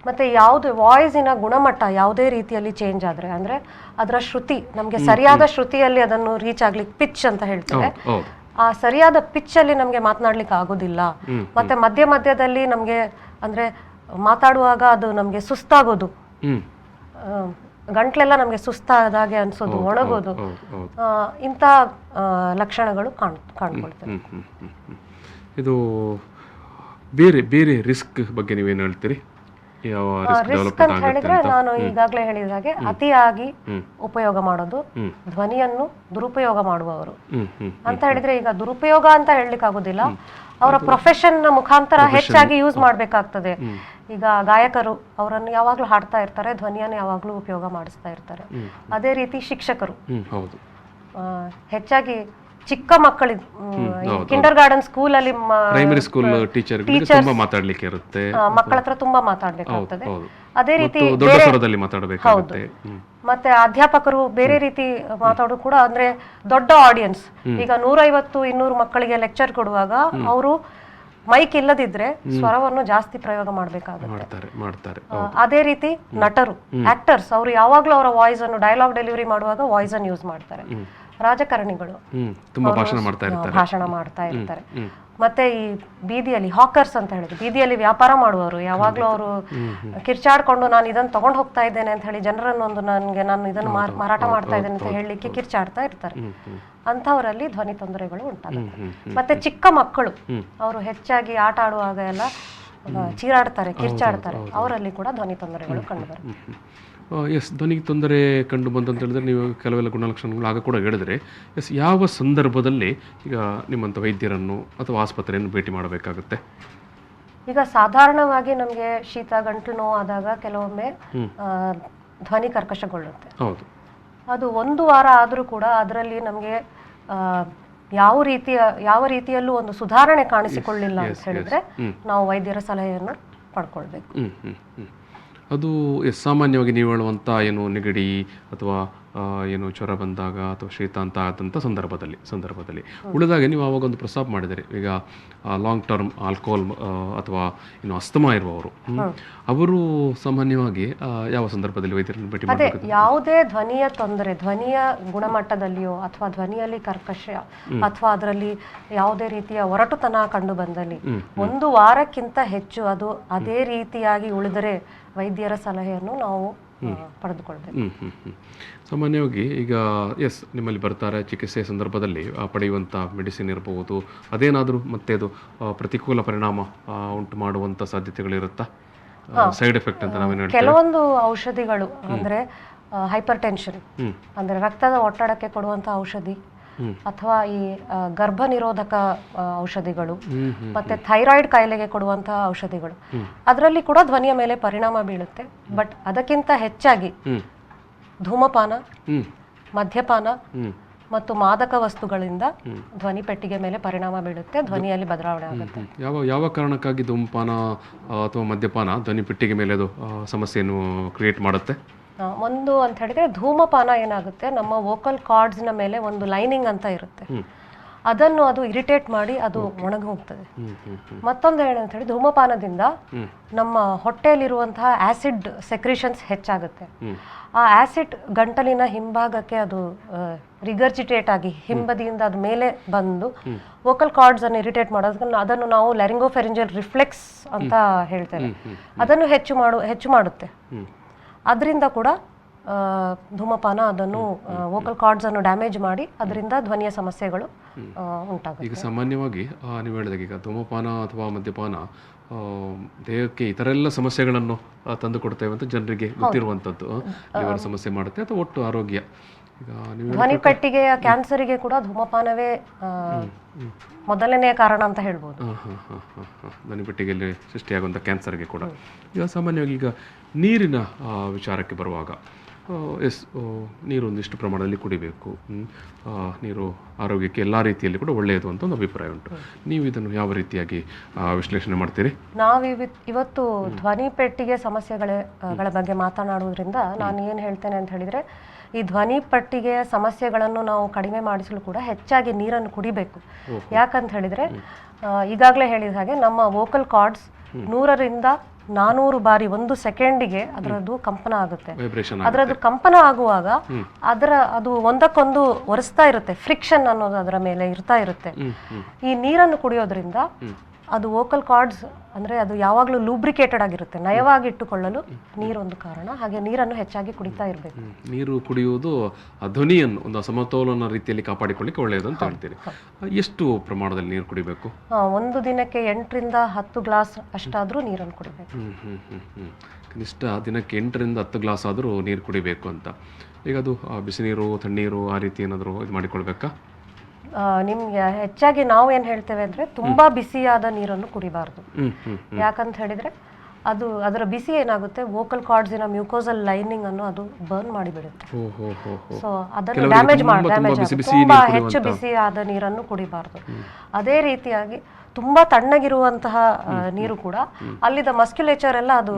ಮತ್ತೆ ಯಾವುದು ವಾಯ್ಸಿನ ಗುಣಮಟ್ಟ ಯಾವುದೇ ರೀತಿಯಲ್ಲಿ ಚೇಂಜ್ ಆದ್ರೆ ಅಂದ್ರೆ ಅದರ ಶ್ರುತಿ ನಮಗೆ ಸರಿಯಾದ ಶ್ರುತಿಯಲ್ಲಿ ಅದನ್ನು ರೀಚ್ ಆಗ್ಲಿಕ್ಕೆ ಪಿಚ್ ಅಂತ ಹೇಳ್ತೇವೆ, ಆ ಸರಿಯಾದ ಪಿಚ್ ಅಲ್ಲಿ ನಮಗೆ ಮಾತನಾಡ್ಲಿಕ್ಕೆ ಆಗೋದಿಲ್ಲ. ಮತ್ತೆ ಮಧ್ಯದಲ್ಲಿ ನಮಗೆ ಅಂದ್ರೆ ಮಾತಾಡುವಾಗ ಅದು ನಮಗೆ ಸುಸ್ತಾಗೋದು, ಗಂಟ್ಲೆಲ್ಲ ನಮಗೆ ಸುಸ್ತಾದಾಗೆ ಅನ್ಸೋದು, ಒಣಗೋದು, ಇಂಥ ಲಕ್ಷಣಗಳು ಕಾಣ್ಕೊಳ್ತೇವೆ. ಇದು ಬೇರೆ ಬೇರೆ ರಿಸ್ಕ್ ಬಗ್ಗೆ ನೀವೇನು ಹೇಳ್ತೀರಿ? ರಿಸ್ಕ್ ಅಂತ ಹೇಳಿದ್ರೆ ನಾನು ಈಗಾಗಲೇ ಹೇಳಿದ ಹಾಗೆ ಅತಿಯಾಗಿ ಉಪಯೋಗ ಮಾಡೋದು, ಧ್ವನಿಯನ್ನು ದುರುಪಯೋಗ ಮಾಡುವವರು ಅಂತ ಹೇಳಿದ್ರೆ, ಈಗ ದುರುಪಯೋಗ ಅಂತ ಹೇಳಲಿಕ್ಕೆ ಆಗುದಿಲ್ಲ, ಅವರ ಪ್ರೊಫೆಷನ್ ಮುಖಾಂತರ ಹೆಚ್ಚಾಗಿ ಯೂಸ್ ಮಾಡಬೇಕಾಗ್ತದೆ. ಈಗ ಗಾಯಕರು ಅವರನ್ನು ಯಾವಾಗ್ಲೂ ಹಾಡ್ತಾ ಇರ್ತಾರೆ, ಧ್ವನಿಯನ್ನು ಯಾವಾಗ್ಲೂ ಉಪಯೋಗ ಮಾಡಿಸ್ತಾ ಇರ್ತಾರೆ. ಅದೇ ರೀತಿ ಶಿಕ್ಷಕರು ಹೆಚ್ಚಾಗಿ ಚಿಕ್ಕ ಮಕ್ಕಳಿಗೆ ಕಿಂಡರ್ ಗಾರ್ಡನ್ ಸ್ಕೂಲಲ್ಲಿ ಪ್ರೈಮರಿ ಸ್ಕೂಲ್ ಟೀಚರ್ಗಳಿಗೆ ತುಂಬಾ ಮಾತಾಡ್ಲಿಕ್ಕೆ ಇರುತ್ತೆ, ಮಕ್ಕಳ ಹತ್ರ ತುಂಬಾ ಮಾತಾಡ್ಬೇಕಾಗ್ತದೆ. ಅದೇ ರೀತಿ ದೊಡ್ಡ ಸ್ವರದಲ್ಲಿ ಮಾತಾಡಬೇಕಾಗುತ್ತೆ. ಮತ್ತೆ ಅಧ್ಯಾಪಕರು ಬೇರೆ ರೀತಿ ಮಾತಾಡೋದು ಕೂಡ ಅಂದ್ರೆ ದೊಡ್ಡ ಆಡಿಯನ್ಸ್, ಈಗ 150-200 ಮಕ್ಕಳಿಗೆ ಲೆಕ್ಚರ್ ಕೊಡುವಾಗ ಅವರು ಮೈಕ್ ಇಲ್ಲದಿದ್ರೆ ಸ್ವರವನ್ನು ಜಾಸ್ತಿ ಪ್ರಯೋಗ ಮಾಡಬೇಕಾಗುತ್ತೆ. ಅದೇ ರೀತಿ ನಟರು ಆಕ್ಟರ್ಸ್ ಅವರು ಯಾವಾಗ್ಲೂ ಅವರ ವಾಯ್ಸ್ ಅನ್ನು ಡೈಲಾಗ್ ಡೆಲಿವರಿ ಮಾಡುವಾಗ ವಾಯ್ಸ್ ಅನ್ನು ಯೂಸ್ ಮಾಡ್ತಾರೆ. ರಾಜಕಾರಣಿಗಳು ಭಾಷಣ ಮಾಡ್ತಾ ಇರ್ತಾರೆ. ಮತ್ತೆ ಈ ಬೀದಿಯಲ್ಲಿ ಹಾಕರ್ಸ್ ಅಂತ ಹೇಳಿದ್ರು, ಬೀದಿಯಲ್ಲಿ ವ್ಯಾಪಾರ ಮಾಡುವವರು ಯಾವಾಗ್ಲೂ ಅವರು ಕಿರ್ಚಾಡ್ಕೊಂಡು ನಾನು ಇದನ್ನು ತಗೊಂಡು ಹೋಗ್ತಾ ಇದ್ದೇನೆ ಅಂತ ಹೇಳಿ ಜನರನ್ನು ನಾನು ಇದನ್ನು ಮಾರಾಟ ಮಾಡ್ತಾ ಇದ್ದೇನೆ ಅಂತ ಹೇಳಲಿಕ್ಕೆ ಕಿರ್ಚಾಡ್ತಾ ಇರ್ತಾರೆ. ಅಂಥವರಲ್ಲಿ ಧ್ವನಿ ತೊಂದರೆಗಳು ಉಂಟಾಗುತ್ತೆ. ಮತ್ತೆ ಚಿಕ್ಕ ಮಕ್ಕಳು ಅವರು ಹೆಚ್ಚಾಗಿ ಆಟ ಆಡುವಾಗ ಎಲ್ಲ ಚೀರಾಡ್ತಾರೆ, ಕಿರ್ಚಾಡ್ತಾರೆ, ಅವರಲ್ಲಿ ಕೂಡ ಧ್ವನಿ ತೊಂದರೆಗಳು ಕಂಡುಬರುತ್ತೆ. ಧ್ವನಿ ತೊಂದರೆ ಕಂಡು ಬಂದಂತ ಹೇಳಿದ್ರೆ ನೀವು ಕೆಲವೆಲ್ಲ ಗುಣಲಕ್ಷಣಗಳು ಆಗ ಕೂಡ ಹೇಳಿದ್ರೆ, ಯಾವ ಸಂದರ್ಭದಲ್ಲಿ ಈಗ ನಿಮ್ಮಂಥ ವೈದ್ಯರನ್ನು ಅಥವಾ ಆಸ್ಪತ್ರೆಯನ್ನು ಭೇಟಿ ಮಾಡಬೇಕಾಗುತ್ತೆ? ಈಗ ಸಾಧಾರಣವಾಗಿ ನಮಗೆ ಶೀತ ಗಂಟಲು ನೋವು ಆದಾಗ ಕೆಲವೊಮ್ಮೆ ಧ್ವನಿ ಕರ್ಕಶಗೊಳ್ಳುತ್ತೆ. ಹೌದು, ಅದು 1 ವಾರ ಆದರೂ ಕೂಡ ಅದರಲ್ಲಿ ನಮಗೆ ಯಾವ ರೀತಿಯಲ್ಲೂ ಒಂದು ಸುಧಾರಣೆ ಕಾಣಿಸಿಕೊಳ್ಳಿಲ್ಲ ಅಂತ ಹೇಳಿದ್ರೆ ನಾವು ವೈದ್ಯರ ಸಲಹೆಯನ್ನು ಪಡ್ಕೊಳ್ಬೇಕು. ಅದು ಸಾಮಾನ್ಯವಾಗಿ ನೀವು ಹೇಳುವಂಥ ಏನು ನೆಗಡಿ ಅಥವಾ ಏನು ಜ್ವರ ಬಂದಾಗ ಅಥವಾ ಶೀತ ಅಂತ ಆದಂಥ ಸಂದರ್ಭದಲ್ಲಿ ಉಳಿದಾಗೆ ನೀವು ಆವಾಗ ಒಂದು ಪ್ರಸ್ತಾಪ ಮಾಡಿದರೆ, ಈಗ ಲಾಂಗ್ ಟರ್ಮ್ ಆಲ್ಕೋಹಾಲ್ ಅಥವಾ ಏನು ಅಸ್ತಮಾ ಇರುವವರು ಅವರು ಸಾಮಾನ್ಯವಾಗಿ ಯಾವ ಸಂದರ್ಭದಲ್ಲಿ ವೈದ್ಯರನ್ನು ಭೇಟಿ ಮಾಡಬೇಕು? ಯಾವುದೇ ಧ್ವನಿಯ ತೊಂದರೆ, ಧ್ವನಿಯ ಗುಣಮಟ್ಟದಲ್ಲಿಯೋ ಅಥವಾ ಧ್ವನಿಯಲ್ಲಿ ಕರ್ಕಶ ಅಥವಾ ಅದರಲ್ಲಿ ಯಾವುದೇ ರೀತಿಯ ಒರಟುತನ ಕಂಡು ಬಂದಲ್ಲಿ 1 ವಾರಕ್ಕಿಂತ ಹೆಚ್ಚು ಅದು ಅದೇ ರೀತಿಯಾಗಿ ಉಳಿದರೆ ವೈದ್ಯರ ಸಲಹೆಯನ್ನು ನಾವು ಪಡೆದುಕೊಳ್ಬೇಕು. ಸಾಮಾನ್ಯವಾಗಿ ಈಗ ನಿಮ್ಮಲ್ಲಿ ಬರ್ತಾರೆ ಚಿಕಿತ್ಸೆ ಸಂದರ್ಭದಲ್ಲಿ ಪಡೆಯುವಂಥ ಮೆಡಿಸಿನ್ ಇರಬಹುದು, ಅದೇನಾದರೂ ಮತ್ತೆ ಅದು ಪ್ರತಿಕೂಲ ಪರಿಣಾಮ ಉಂಟು ಮಾಡುವಂಥ ಸಾಧ್ಯತೆಗಳಿರುತ್ತಾ? ಸೈಡ್ ಎಫೆಕ್ಟ್ ಅಂತ ನಾವೇನು ಹೇಳ್ತೀವಿ, ಕೆಲವೊಂದು ಔಷಧಿಗಳು ಅಂದ್ರೆ ಹೈಪರ್ ಟೆನ್ಷನ್ ಅಂದ್ರೆ ರಕ್ತದ ಒತ್ತಡಕ್ಕೆ ಕೊಡುವಂಥ ಔಷಧಿ ಅಥವಾ ಈ ಗರ್ಭ ನಿರೋಧಕ ಔಷಧಿಗಳು ಮತ್ತೆ ಥೈರಾಯ್ಡ್ ಕಾಯಿಲೆಗೆ ಕೊಡುವಂತಹ ಔಷಧಿಗಳು ಅದರಲ್ಲಿ ಕೂಡ ಧ್ವನಿಯ ಮೇಲೆ ಪರಿಣಾಮ ಬೀಳುತ್ತೆ. ಬಟ್ ಅದಕ್ಕಿಂತ ಹೆಚ್ಚಾಗಿ ಧೂಮಪಾನ, ಮದ್ಯಪಾನ ಮತ್ತು ಮಾದಕ ವಸ್ತುಗಳಿಂದ ಧ್ವನಿ ಪೆಟ್ಟಿಗೆ ಮೇಲೆ ಪರಿಣಾಮ ಬೀಳುತ್ತೆ, ಧ್ವನಿಯಲ್ಲಿ ಬದಲಾವಣೆ ಆಗುತ್ತೆ. ಯಾವ ಕಾರಣಕ್ಕಾಗಿ ಧೂಮಪಾನ ಅಥವಾ ಮದ್ಯಪಾನ ಧ್ವನಿ ಪೆಟ್ಟಿಗೆ ಮೇಲೆ ಅದು ಸಮಸ್ಯೆಯನ್ನು ಕ್ರಿಯೇಟ್ ಮಾಡುತ್ತೆ? ಒಂದು ಅಂತ ಹೇಳಿದ್ರೆ ಧೂಮಪಾನ ಏನಾಗುತ್ತೆ, ನಮ್ಮ ವೋಕಲ್ ಕಾರ್ಡ್ಸ್ನ ಮೇಲೆ ಒಂದು ಲೈನಿಂಗ್ ಅಂತ ಇರುತ್ತೆ, ಅದನ್ನು ಅದು ಇರಿಟೇಟ್ ಮಾಡಿ ಅದು ಒಣಗಿ ಹೋಗ್ತದೆ. ಮತ್ತೊಂದು ಏನಂತ ಹೇಳಿ ಧೂಮಪಾನದಿಂದ ನಮ್ಮ ಹೊಟ್ಟೆಯಲ್ಲಿರುವಂತಹ ಆಸಿಡ್ ಸೆಕ್ರಿಷನ್ಸ್ ಹೆಚ್ಚಾಗುತ್ತೆ. ಆ ಆಸಿಡ್ ಗಂಟಲಿನ ಹಿಂಭಾಗಕ್ಕೆ ಅದು ರಿಗರ್ಜಿಟೇಟ್ ಆಗಿ ಹಿಂಬದಿಯಿಂದ ಅದು ಮೇಲೆ ಬಂದು ವೋಕಲ್ ಕಾರ್ಡ್ಸ್ ಅನ್ನು ಇರಿಟೇಟ್ ಮಾಡೋದಕ್ಕೆ ಅದನ್ನು ನಾವು ಲ್ಯಾರಿಂಗೋಫೆರಿಂಜಿಯಲ್ ರಿಫ್ಲೆಕ್ಸ್ ಅಂತ ಹೇಳ್ತೇವೆ, ಅದನ್ನು ಹೆಚ್ಚು ಮಾಡುತ್ತೆ. ಅದರಿಂದ ಕೂಡ ಧೂಮಪಾನ ಅದನ್ನು ವೋಕಲ್ ಕಾರ್ಡ್ಸ್ ಅನ್ನು ಡ್ಯಾಮೇಜ್ ಮಾಡಿ ಅದರಿಂದ ಧ್ವನಿಯ ಸಮಸ್ಯೆಗಳು ಉಂಟಾಗುತ್ತೆ. ಈಗ ಸಾಮಾನ್ಯವಾಗಿ ನೀವು ಹೇಳಿದಾಗ ಈಗ ಧೂಮಪಾನ ಅಥವಾ ಮದ್ಯಪಾನ ದೇಹಕ್ಕೆ ಇತರೆಲ್ಲ ಸಮಸ್ಯೆಗಳನ್ನು ತಂದು ಕೊಡ್ತೇವೆ ಅಂತ ಜನರಿಗೆ ಗೊತ್ತಿರುವಂಥದ್ದು. ಲಿವರ್ ಸಮಸ್ಯೆ ಮಾಡುತ್ತೆ ಅಥವಾ ಒಟ್ಟು ಆರೋಗ್ಯ. ಈಗ ನೀವು ಧ್ವನಿಪೆಟ್ಟಿಗೆಯ ಕ್ಯಾನ್ಸರಿಗೆ ಕೂಡ ಧೂಮಪಾನವೇ ಮೊದಲನೆಯ ಕಾರಣ ಅಂತ ಹೇಳ್ಬೋದು. ಧ್ವನಿಪೆಟ್ಟಿಗೆಯಲ್ಲಿ ಸೃಷ್ಟಿಯಾಗುವಂಥ ಕ್ಯಾನ್ಸರ್ಗೆ ಕೂಡ. ಈಗ ಸಾಮಾನ್ಯವಾಗಿ ಈಗ ನೀರಿನ ವಿಚಾರಕ್ಕೆ ಬರುವಾಗ ನೀರು ಒಂದಿಷ್ಟು ಪ್ರಮಾಣದಲ್ಲಿ ಕುಡಿಬೇಕು. ನೀರು ಆರೋಗ್ಯಕ್ಕೆ ಎಲ್ಲ ರೀತಿಯಲ್ಲಿ ಕೂಡ ಒಳ್ಳೆಯದು ಅಂತ ಒಂದು ಅಭಿಪ್ರಾಯ ಉಂಟು. ನೀವು ಇದನ್ನು ಯಾವ ರೀತಿಯಾಗಿ ವಿಶ್ಲೇಷಣೆ ಮಾಡ್ತೀರಿ? ನಾವು ಇವತ್ತು ಧ್ವನಿಪೆಟ್ಟಿಗೆ ಸಮಸ್ಯೆಗಳ ಬಗ್ಗೆ ಮಾತನಾಡುವುದರಿಂದ ನಾನು ಏನು ಹೇಳ್ತೇನೆ ಅಂತ ಹೇಳಿದರೆ, ಈ ಧ್ವನಿಪೆಟ್ಟಿಗೆಯ ಸಮಸ್ಯೆಗಳನ್ನು ನಾವು ಕಡಿಮೆ ಮಾಡಿಸಲು ಕೂಡ ಹೆಚ್ಚಾಗಿ ನೀರನ್ನು ಕುಡಿಬೇಕು. ಯಾಕಂತ ಹೇಳಿದರೆ ಈಗಾಗಲೇ ಹೇಳಿದ ಹಾಗೆ ನಮ್ಮ ವೋಕಲ್ ಕಾರ್ಡ್ಸ್ 100ರಿಂದ 400 ಬಾರಿ 1 ಸೆಕೆಂಡಿಗೆ ಅದರದ್ದು ಕಂಪನ ಆಗುತ್ತೆ. ಅದರದ್ದು ಕಂಪನ ಆಗುವಾಗ ಅದು ಒಂದಕ್ಕೊಂದು ಒರೆಸ್ತಾ ಇರುತ್ತೆ, ಫ್ರಿಕ್ಷನ್ ಅನ್ನೋದು ಅದರ ಮೇಲೆ ಇರ್ತಾ ಇರುತ್ತೆ. ಈ ನೀರನ್ನು ಕುಡಿಯೋದ್ರಿಂದ ಅದು ವೋಕಲ್ ಕಾರ್ಡ್ಸ್ ಅಂದರೆ ಅದು ಯಾವಾಗಲೂ ಲೂಬ್ರಿಕೇಟೆಡ್ ಆಗಿರುತ್ತೆ, ನಯವಾಗಿ ಇಟ್ಟುಕೊಳ್ಳಲು ನೀರೊಂದು ಕಾರಣ. ಹಾಗೆ ನೀರನ್ನು ಹೆಚ್ಚಾಗಿ ಕುಡಿತಾ ಇರಬೇಕು. ನೀರು ಕುಡಿಯುವುದು ಧ್ವನಿಯನ್ನು ಒಂದು ಸಮತೋಲನ ರೀತಿಯಲ್ಲಿ ಕಾಪಾಡಿಕೊಳ್ಳಿಕ್ಕೆ ಒಳ್ಳೆಯದು ಅಂತ ಹೇಳ್ತೀರಿ. ಎಷ್ಟು ಪ್ರಮಾಣದಲ್ಲಿ ನೀರು ಕುಡಿಬೇಕು? ಒಂದು ದಿನಕ್ಕೆ 8ರಿಂದ 10 ಗ್ಲಾಸ್ ಅಷ್ಟಾದರೂ ನೀರನ್ನು ಕುಡಿಬೇಕು. ಕನಿಷ್ಠ ದಿನಕ್ಕೆ 8ರಿಂದ 10 ಗ್ಲಾಸ್ ಆದರೂ ನೀರು ಕುಡಿಬೇಕು ಅಂತ. ಈಗ ಅದು ಬಿಸಿ ನೀರು, ತಣ್ಣೀರು ಆ ರೀತಿ ಏನಾದರೂ ಇದು ಮಾಡಿಕೊಳ್ಬೇಕಾ? ನಿಮ್ಗೆ ಹೆಚ್ಚಾಗಿ ನಾವು ಏನು ಹೇಳ್ತೇವೆ ಅಂದರೆ ತುಂಬ ಬಿಸಿಯಾದ ನೀರನ್ನು ಕುಡಿಬಾರ್ದು. ಯಾಕಂತ ಹೇಳಿದರೆ ಅದರ ಬಿಸಿ ಏನಾಗುತ್ತೆ, ವೋಕಲ್ ಕಾರ್ಡ್ಸಿನ ಮ್ಯೂಕೋಸಲ್ ಲೈನಿಂಗ್ ಅನ್ನು ಅದು ಬರ್ನ್ ಮಾಡಿಬಿಡುತ್ತೆ. ಸೊ ಅದನ್ನು ಡ್ಯಾಮೇಜ್ ತುಂಬ ಹೆಚ್ಚು ಬಿಸಿಯಾದ ನೀರನ್ನು ಕುಡಿಬಾರ್ದು. ಅದೇ ರೀತಿಯಾಗಿ ತುಂಬ ತಣ್ಣಗಿರುವಂತಹ ನೀರು ಕೂಡ ಅಲ್ಲಿದ್ದ ಮಸ್ಕ್ಯುಲೇಚರ್ ಎಲ್ಲ ಅದು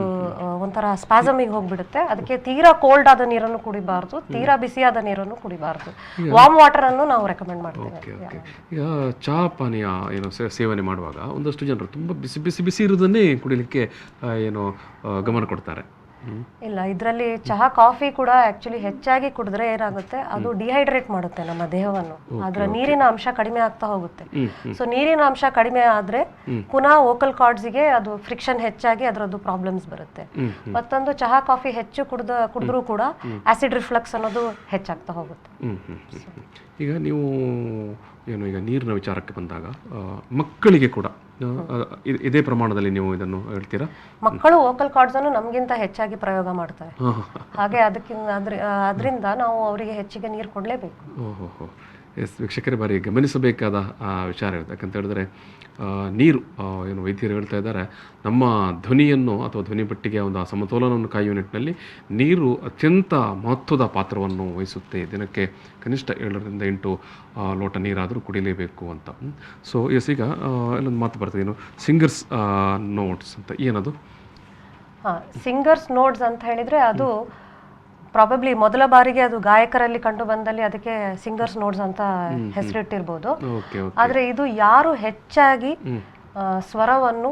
ಒಂಥರ ಸ್ಪಾಸಮಿಗೆ ಹೋಗ್ಬಿಡುತ್ತೆ. ಅದಕ್ಕೆ ತೀರಾ ಕೋಲ್ಡ್ ಆದ ನೀರನ್ನು ಕುಡಿಬಾರ್ದು, ತೀರಾ ಬಿಸಿಯಾದ ನೀರನ್ನು ಕುಡಿಬಾರ್ದು. ವಾರ್ಮ್ ವಾಟರ್ ಅನ್ನು ನಾವು ರೆಕಮೆಂಡ್ ಮಾಡ್ತೇವೆ. ಈಗ ಚಹಾ ಪಾನೀಯ ಏನು ಸೇವನೆ ಮಾಡುವಾಗ ಒಂದಷ್ಟು ಜನರು ತುಂಬ ಬಿಸಿ ಬಿಸಿ ಬಿಸಿ ಇರುವುದನ್ನೇ ಕುಡಿಲಿಕ್ಕೆ ಏನು ಗಮನ ಕೊಡ್ತಾರೆ. ಇಲ್ಲ, ಇದರಲ್ಲಿ ಚಹಾ ಕಾಫಿ ಕೂಡ ಆಕ್ಚುಲಿ ಹೆಚ್ಚಾಗಿ ಕುಡಿದ್ರೆ ಏನಾಗುತ್ತೆ, ಅದು ಡಿಹೈಡ್ರೇಟ್ ಮಾಡುತ್ತೆ ನಮ್ಮ ದೇಹವನ್ನು. ಅದರ ನೀರಿನ ಅಂಶ ಕಡಿಮೆ ಆಗ್ತಾ ಹೋಗುತ್ತೆ. ಸೊ ನೀರಿನ ಅಂಶ ಕಡಿಮೆ ಆದ್ರೆ ಪುನಃ ವೋಕಲ್ ಕಾರ್ಡ್ಸ್ಗೆ ಅದು ಫ್ರಿಕ್ಷನ್ ಹೆಚ್ಚಾಗಿ ಅದರದ್ದು ಪ್ರಾಬ್ಲಮ್ಸ್ ಬರುತ್ತೆ. ಮತ್ತೊಂದು ಚಹಾ ಕಾಫಿ ಹೆಚ್ಚು ಕುಡಿದ್ರೂ ಕೂಡ ಆಸಿಡ್ ರಿಫ್ಲಕ್ಸ್ ಅನ್ನೋದು ಹೆಚ್ಚಾಗ್ತಾ ಹೋಗುತ್ತೆ. ಈಗ ನೀವು ಏನು ಈಗ ನೀರಿನ ವಿಚಾರಕ್ಕೆ ಬಂದಾಗ ಮಕ್ಕಳಿಗೆ ಕೂಡ ಇದೇ ಪ್ರಮಾಣದಲ್ಲಿ ನೀವು ಇದನ್ನು ಹೇಳ್ತೀರಾ? ಮಕ್ಕಳು ವೋಕಲ್ ಕಾರ್ಡ್ಸ್ ಅನ್ನು ನಮಗಿಂತ ಹೆಚ್ಚಾಗಿ ಪ್ರಯೋಗ ಮಾಡ್ತಾರೆ. ಹಾಗೆ ಅದರಿಂದ ನಾವು ಅವರಿಗೆ ಹೆಚ್ಚಿಗೆ ನೀರು ಕೊಡಲೇಬೇಕು. ವೀಕ್ಷಕರೇ, ಬಾರಿ ಗಮನಿಸಬೇಕಾದ ವಿಚಾರ ಇದೆ. ಯಾಕಂತ ಹೇಳಿದ್ರೆ ನೀರು ಏನು ವೈದ್ಯರು ಹೇಳ್ತಾ ಇದ್ದಾರೆ, ನಮ್ಮ ಧ್ವನಿಯನ್ನು ಅಥವಾ ಧ್ವನಿಪೆಟ್ಟಿಗೆಯ ಒಂದು ಸಮತೋಲನವನ್ನು ಕಾಯುವ ನಿಟ್ಟಿನಲ್ಲಿ ನೀರು ಅತ್ಯಂತ ಮಹತ್ವದ ಪಾತ್ರವನ್ನು ವಹಿಸುತ್ತೆ. ದಿನಕ್ಕೆ ಕನಿಷ್ಠ 7ರಿಂದ 8 ಲೋಟ ನೀರಾದರೂ ಕುಡಿಲೇಬೇಕು ಅಂತ. ಸೊ ಈಗ ಇಲ್ಲೊಂದು ಮಾತು ಬರ್ತದೆ, ಏನು ಸಿಂಗರ್ಸ್ ನೋಟ್ಸ್ ಅಂತ. ಏನದು? ಸಿಂಗರ್ಸ್ ನೋಟ್ಸ್ ಅಂತ ಹೇಳಿದರೆ ಅದು ಪ್ರಾಬಬ್ಲಿ ಮೊದಲ ಬಾರಿಗೆ ಅದು ಗಾಯಕರಲ್ಲಿ ಕಂಡು ಬಂದಲ್ಲಿ ಅದಕ್ಕೆ ಸಿಂಗರ್ಸ್ ನೋಟ್ಸ್ ಅಂತ ಹೆಸರಿಟ್ಟಿರ್ಬೋದು. ಆದ್ರೆ ಇದು ಯಾರು ಹೆಚ್ಚಾಗಿ ಸ್ವರವನ್ನು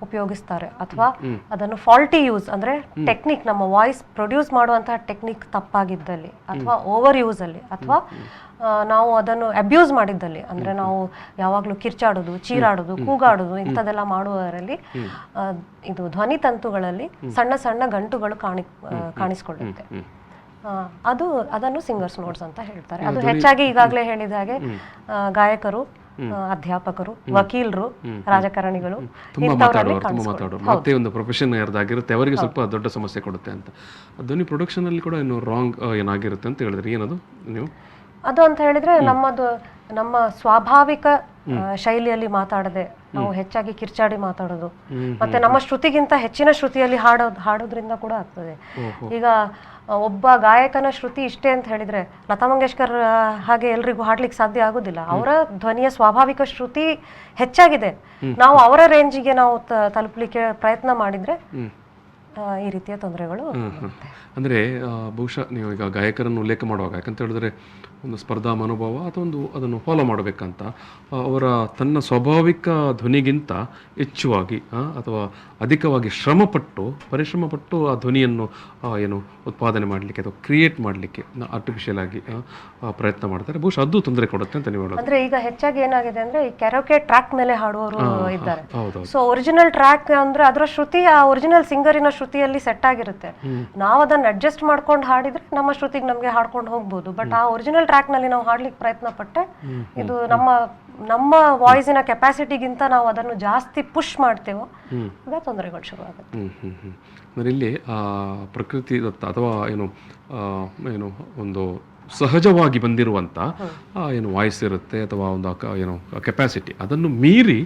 ಉಪಯೋಗಿಸ್ತಾರೆ ಅಥವಾ ಅದನ್ನು ಫಾಲ್ಟಿ ಯೂಸ್ ಅಂದ್ರೆ ಟೆಕ್ನಿಕ್, ನಮ್ಮ ವಾಯ್ಸ್ ಪ್ರೊಡ್ಯೂಸ್ ಮಾಡುವಂತಹ ಟೆಕ್ನಿಕ್ ತಪ್ಪಾಗಿದ್ದಲ್ಲಿ ಅಥವಾ ಓವರ್ ಯೂಸ್ ಅಲ್ಲಿ ಅಥವಾ ನಾವು ಅದನ್ನು ಅಬ್ಯೂಸ್ ಮಾಡಿದ್ದಲ್ಲಿ, ಅಂದ್ರೆ ನಾವು ಯಾವಾಗಲೂ ಕಿರ್ಚಾಡೋದು, ಚೀರಾಡೋದು, ಕೂಗಾಡೋದು ಇಂಥದ್ದೆಲ್ಲ ಮಾಡುವವರಲ್ಲಿ ಇದು ಧ್ವನಿ ತಂತುಗಳಲ್ಲಿ ಸಣ್ಣ ಸಣ್ಣ ಗಂಟುಗಳು ಕಾಣಿಸ್ಕೊಳ್ಳುತ್ತೆ. ಅದನ್ನು ಸಿಂಗರ್ಸ್ ನೋಟ್ಸ್ ಅಂತ ಹೇಳ್ತಾರೆ. ಅದು ಹೆಚ್ಚಾಗಿ ಈಗಾಗಲೇ ಹೇಳಿದ ಹಾಗೆ ಗಾಯಕರು, ಅಧ್ಯಾಪಕರು, ವಕೀಲರು, ರಾಜಕಾರಣಿಗಳು ಮತ್ತೆ ಒಂದು ಪ್ರೊಫೆಷನ್ ಯಾರ್ದಾಗಿರುತ್ತೆ ಅವರಿಗೆ ಸ್ವಲ್ಪ ದೊಡ್ಡ ಸಮಸ್ಯೆ ಕೊಡುತ್ತೆ ಅಂತ. ಧ್ವನಿ ಪ್ರೊಡಕ್ಷನ್ ಅಲ್ಲಿ ಕೂಡ ಇನ್ನು ರಾಂಗ್ ಏನಾಗಿರುತ್ತೆ ಅಂತ ಹೇಳಿದ್ರೆ ಏನದು ನೀವು? ಅದು ಅಂತ ಹೇಳಿದ್ರೆ ನಮ್ಮ ಸ್ವಾಭಾವಿಕ ಶೈಲಿಯಲ್ಲಿ ಮಾತಾಡದೆ ನಾವು ಹೆಚ್ಚಾಗಿ ಕಿರ್ಚಾಡಿ ಮಾತಾಡೋದು, ಮತ್ತೆ ನಮ್ಮ ಶ್ರುತಿಗಿಂತ ಹೆಚ್ಚಿನ ಶ್ರುತಿಯಲ್ಲಿ ಹಾಡೋದ್ರಿಂದ ಕೂಡ ಆಗ್ತದೆ. ಈಗ ಒಬ್ಬ ಗಾಯಕನ ಶ್ರುತಿ ಇಷ್ಟೇ ಅಂತ ಹೇಳಿದ್ರೆ ಲತಾ ಮಂಗೇಶ್ಕರ್ ಹಾಗೆ ಎಲ್ರಿಗೂ ಹಾಡ್ಲಿಕ್ಕೆ ಸಾಧ್ಯ ಆಗೋದಿಲ್ಲ. ಅವರ ಧ್ವನಿಯ ಸ್ವಾಭಾವಿಕ ಶ್ರುತಿ ಹೆಚ್ಚಾಗಿದೆ. ನಾವು ಅವರ ರೇಂಜಿಗೆ ನಾವು ತಲುಪಲಿಕ್ಕೆ ಪ್ರಯತ್ನ ಮಾಡಿದ್ರೆ ಈ ರೀತಿಯ ತೊಂದರೆಗಳು. ಅಂದರೆ ಬಹುಶಃ ನೀವು ಈಗ ಗಾಯಕರನ್ನು ಉಲ್ಲೇಖ ಮಾಡುವಾಗ, ಯಾಕಂತ ಹೇಳಿದ್ರೆ ಒಂದು ಸ್ಪರ್ಧಾ ಮನೋಭಾವ ಅಥವಾ ಅದನ್ನು ಫಾಲೋ ಮಾಡಬೇಕಂತ ಅವರ ತನ್ನ ಸ್ವಾಭಾವಿಕ ಧ್ವನಿಗಿಂತ ಹೆಚ್ಚುವಾಗಿ ಅಥವಾ ಅಧಿಕವಾಗಿ ಪರಿಶ್ರಮಪಟ್ಟು ಆ ಧ್ವನಿಯನ್ನು ಏನು ಉತ್ಪಾದನೆ ಮಾಡಲಿಕ್ಕೆ ಅಥವಾ ಕ್ರಿಯೇಟ್ ಮಾಡಲಿಕ್ಕೆ ಆರ್ಟಿಫಿಷಿಯಲ್ ಆಗಿ ಪ್ರಯತ್ನ ಮಾಡ್ತಾರೆ. ಬಹುಶಃ ಅದು ತೊಂದರೆ ಕೊಡುತ್ತೆ ಅಂತ ನೀವು ಹೇಳೋದು. ಅಂದ್ರೆ ಈಗ ಹೆಚ್ಚಾಗಿ ಏನಾಗಿದೆ ಅಂದ್ರೆ ಈ ಕೆರೋಕೆ ಟ್ರ್ಯಾಕ್ ಮೇಲೆ ಹಾಡುವವರು ಇದ್ದಾರೆ. ಸೊ ಒರಿಜಿನಲ್ ಟ್ರ್ಯಾಕ್ ಅಂದ್ರೆ ಅದರ ಶ್ರುತಿ, ಆ ಒರಿಜಿನಲ್ ಸಿಂಗರಿನ ಶ್ರುತಿ ಶ್ರುತಿಯಲ್ಲಿ ಸೆಟ್ ಆಗಿರುತ್ತೆ. ನಾವು ಅದನ್ನ ಅಡ್ಜಸ್ಟ್ ಮಾಡ್ಕೊಂಡು ಹಾಡಿದ್ರೆ ನಮ್ಮ ಶ್ರುತಿಗೆ ನಮಗೆ ಹಾಡ್ಕೊಂಡು ಹೋಗ್ಬೋದು. ಬಟ್ ಆ ಒರಿಜಿನಲ್ ಟ್ರ್ಯಾಕ್ ನಲ್ಲಿ ನಾವು ಹಾಡ್ಲಿಕ್ಕೆ ಪ್ರಯತ್ನ ಪಟ್ಟೆ ಇದು ನಮ್ಮ ವಾಯ್ಸಿನ ಕೆಪಾಸಿಟಿಗಿಂತ ನಾವು ಅದನ್ನು ಜಾಸ್ತಿ ಪುಷ್ ಮಾಡ್ತೇವೋ ಆಗ ತೊಂದರೆಗಳು ಶುರು ಆಗುತ್ತೆ. ಅಂದರೆ ಇಲ್ಲಿ ಪ್ರಕೃತಿ ದತ್ತ ಅಥವಾ ಏನು ಒಂದು ಸಹಜವಾಗಿ ಬಂದಿರುವಂಥ ಏನು ವಾಯ್ಸ್ ಇರುತ್ತೆ ಅಥವಾ ಒಂದು ಏನು ಕೆಪಾಸಿಟಿ ಅದನ್ನು ಮೀರಿ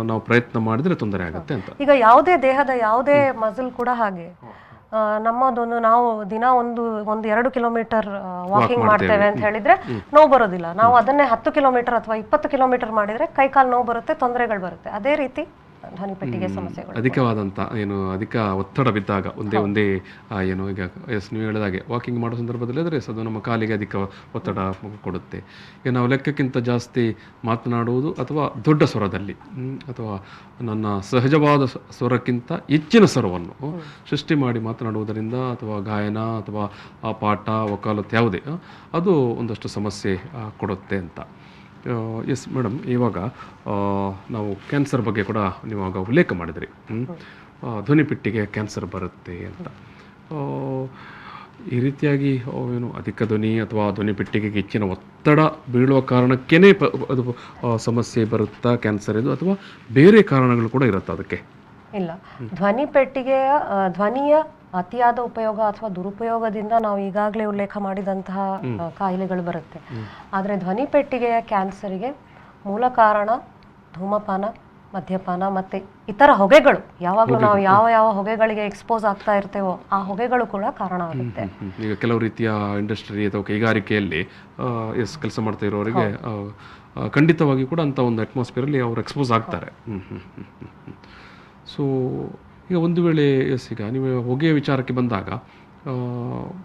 ನಾವು ಪ್ರಯತ್ನ ಮಾಡಿದ್ರೆ ತೊಂದರೆ ಆಗುತ್ತೆ ಅಂತ. ಈಗ ಯಾವುದೇ ದೇಹದ ಯಾವುದೇ ಮಸಲ್ ಕೂಡ ಹಾಗೆ ನಮ್ಮದೊಂದು ನಾವು ದಿನ ಒಂದು 2 ಕಿಲೋಮೀಟರ್ ವಾಕಿಂಗ್ ಮಾಡ್ತೇವೆ ಅಂತ ಹೇಳಿದ್ರೆ ನೋವು ಬರೋದಿಲ್ಲ. ನಾವು ಅದನ್ನೇ 10 ಕಿಲೋಮೀಟರ್ ಅಥವಾ 20 ಕಿಲೋಮೀಟರ್ ಮಾಡಿದ್ರೆ ಕೈಕಾಲು ನೋವು ಬರುತ್ತೆ, ತೊಂದರೆಗಳು ಬರುತ್ತೆ. ಅದೇ ರೀತಿ ಧ್ವನಿಪೆಟ್ಟಿಗೆ ಸಮಸ್ಯೆಗಳು ಅಧಿಕವಾದಂಥ ಅಧಿಕ ಒತ್ತಡ ಬಿದ್ದಾಗ ಒಂದೇ ಈಗ ನೀವು ಹೇಳಿದಾಗೆ ವಾಕಿಂಗ್ ಮಾಡೋ ಸಂದರ್ಭದಲ್ಲಿ ಆದರೆ ಅದು ನಮ್ಮ ಕಾಲಿಗೆ ಅಧಿಕ ಒತ್ತಡ ಕೊಡುತ್ತೆ. ಈಗ ನಾವು ಲೆಕ್ಕಕ್ಕಿಂತ ಜಾಸ್ತಿ ಮಾತನಾಡುವುದು ಅಥವಾ ದೊಡ್ಡ ಸ್ವರದಲ್ಲಿ ಅಥವಾ ನನ್ನ ಸಹಜವಾದ ಸ್ವರಕ್ಕಿಂತ ಹೆಚ್ಚಿನ ಸ್ವರವನ್ನು ಸೃಷ್ಟಿ ಮಾಡಿ ಮಾತನಾಡುವುದರಿಂದ ಅಥವಾ ಗಾಯನ ಅಥವಾ ಪಾಠ ವಕಾಲತ್ ಯಾವುದೇ ಅದು ಒಂದಷ್ಟು ಸಮಸ್ಯೆ ಕೊಡುತ್ತೆ ಅಂತ. ಎಸ್ ಮೇಡಮ್, ಇವಾಗ ನಾವು ಕ್ಯಾನ್ಸರ್ ಬಗ್ಗೆ ಕೂಡ ನೀವು ಆಗ ಉಲ್ಲೇಖ ಮಾಡಿದ್ರಿ. ಧ್ವನಿಪೆಟ್ಟಿಗೆ ಕ್ಯಾನ್ಸರ್ ಬರುತ್ತೆ ಅಂತ. ಈ ರೀತಿಯಾಗಿ ಅಧಿಕ ಧ್ವನಿ ಅಥವಾ ಧ್ವನಿಪೆಟ್ಟಿಗೆಗೆ ಹೆಚ್ಚಿನ ಒತ್ತಡ ಬೀಳುವ ಕಾರಣಕ್ಕೇ ಅದು ಸಮಸ್ಯೆ ಬರುತ್ತಾ ಕ್ಯಾನ್ಸರ್ ಇದು, ಅಥವಾ ಬೇರೆ ಕಾರಣಗಳು ಕೂಡ ಇರುತ್ತಾ ಅದಕ್ಕೆ? ಇಲ್ಲ, ಧ್ವನಿಪೆಟ್ಟಿಗೆಯ ಧ್ವನಿಯ ಅತಿಯಾದ ಉಪಯೋಗ ಅಥವಾ ದುರುಪಯೋಗದಿಂದ ನಾವು ಈಗಾಗಲೇ ಉಲ್ಲೇಖ ಮಾಡಿದಂತಹ ಕಾಯಿಲೆಗಳು ಬರುತ್ತೆ. ಆದರೆ ಧ್ವನಿಪೆಟ್ಟಿಗೆಯ ಕ್ಯಾನ್ಸರಿಗೆ ಮೂಲ ಕಾರಣ ಧೂಮಪಾನ, ಮದ್ಯಪಾನ ಮತ್ತೆ ಇತರ ಹೊಗೆಗಳು. ಯಾವಾಗಲೂ ನಾವು ಯಾವ ಹೊಗೆಗಳಿಗೆ ಎಕ್ಸ್ಪೋಸ್ ಆಗ್ತಾ ಇರ್ತೇವೋ ಆ ಹೊಗೆಗಳು ಕೂಡ ಕಾರಣ ಆಗುತ್ತೆ. ಈಗ ಕೆಲವು ರೀತಿಯ ಇಂಡಸ್ಟ್ರಿ ಅಥವಾ ಕೈಗಾರಿಕೆಯಲ್ಲಿ ಕೆಲಸ ಮಾಡ್ತಾ ಇರೋರಿಗೆ ಖಂಡಿತವಾಗಿ ಕೂಡ ಅಂತ ಒಂದು ಅಟ್ಮಾಸ್ಫಿಯರಲ್ಲಿ ಅವರು ಎಕ್ಸ್ಪೋಸ್ ಆಗ್ತಾರೆ. ಸೊ ಈಗ ಒಂದು ವೇಳೆ ಈಗ ನೀವು ಹೊಗೆಯ ವಿಚಾರಕ್ಕೆ ಬಂದಾಗ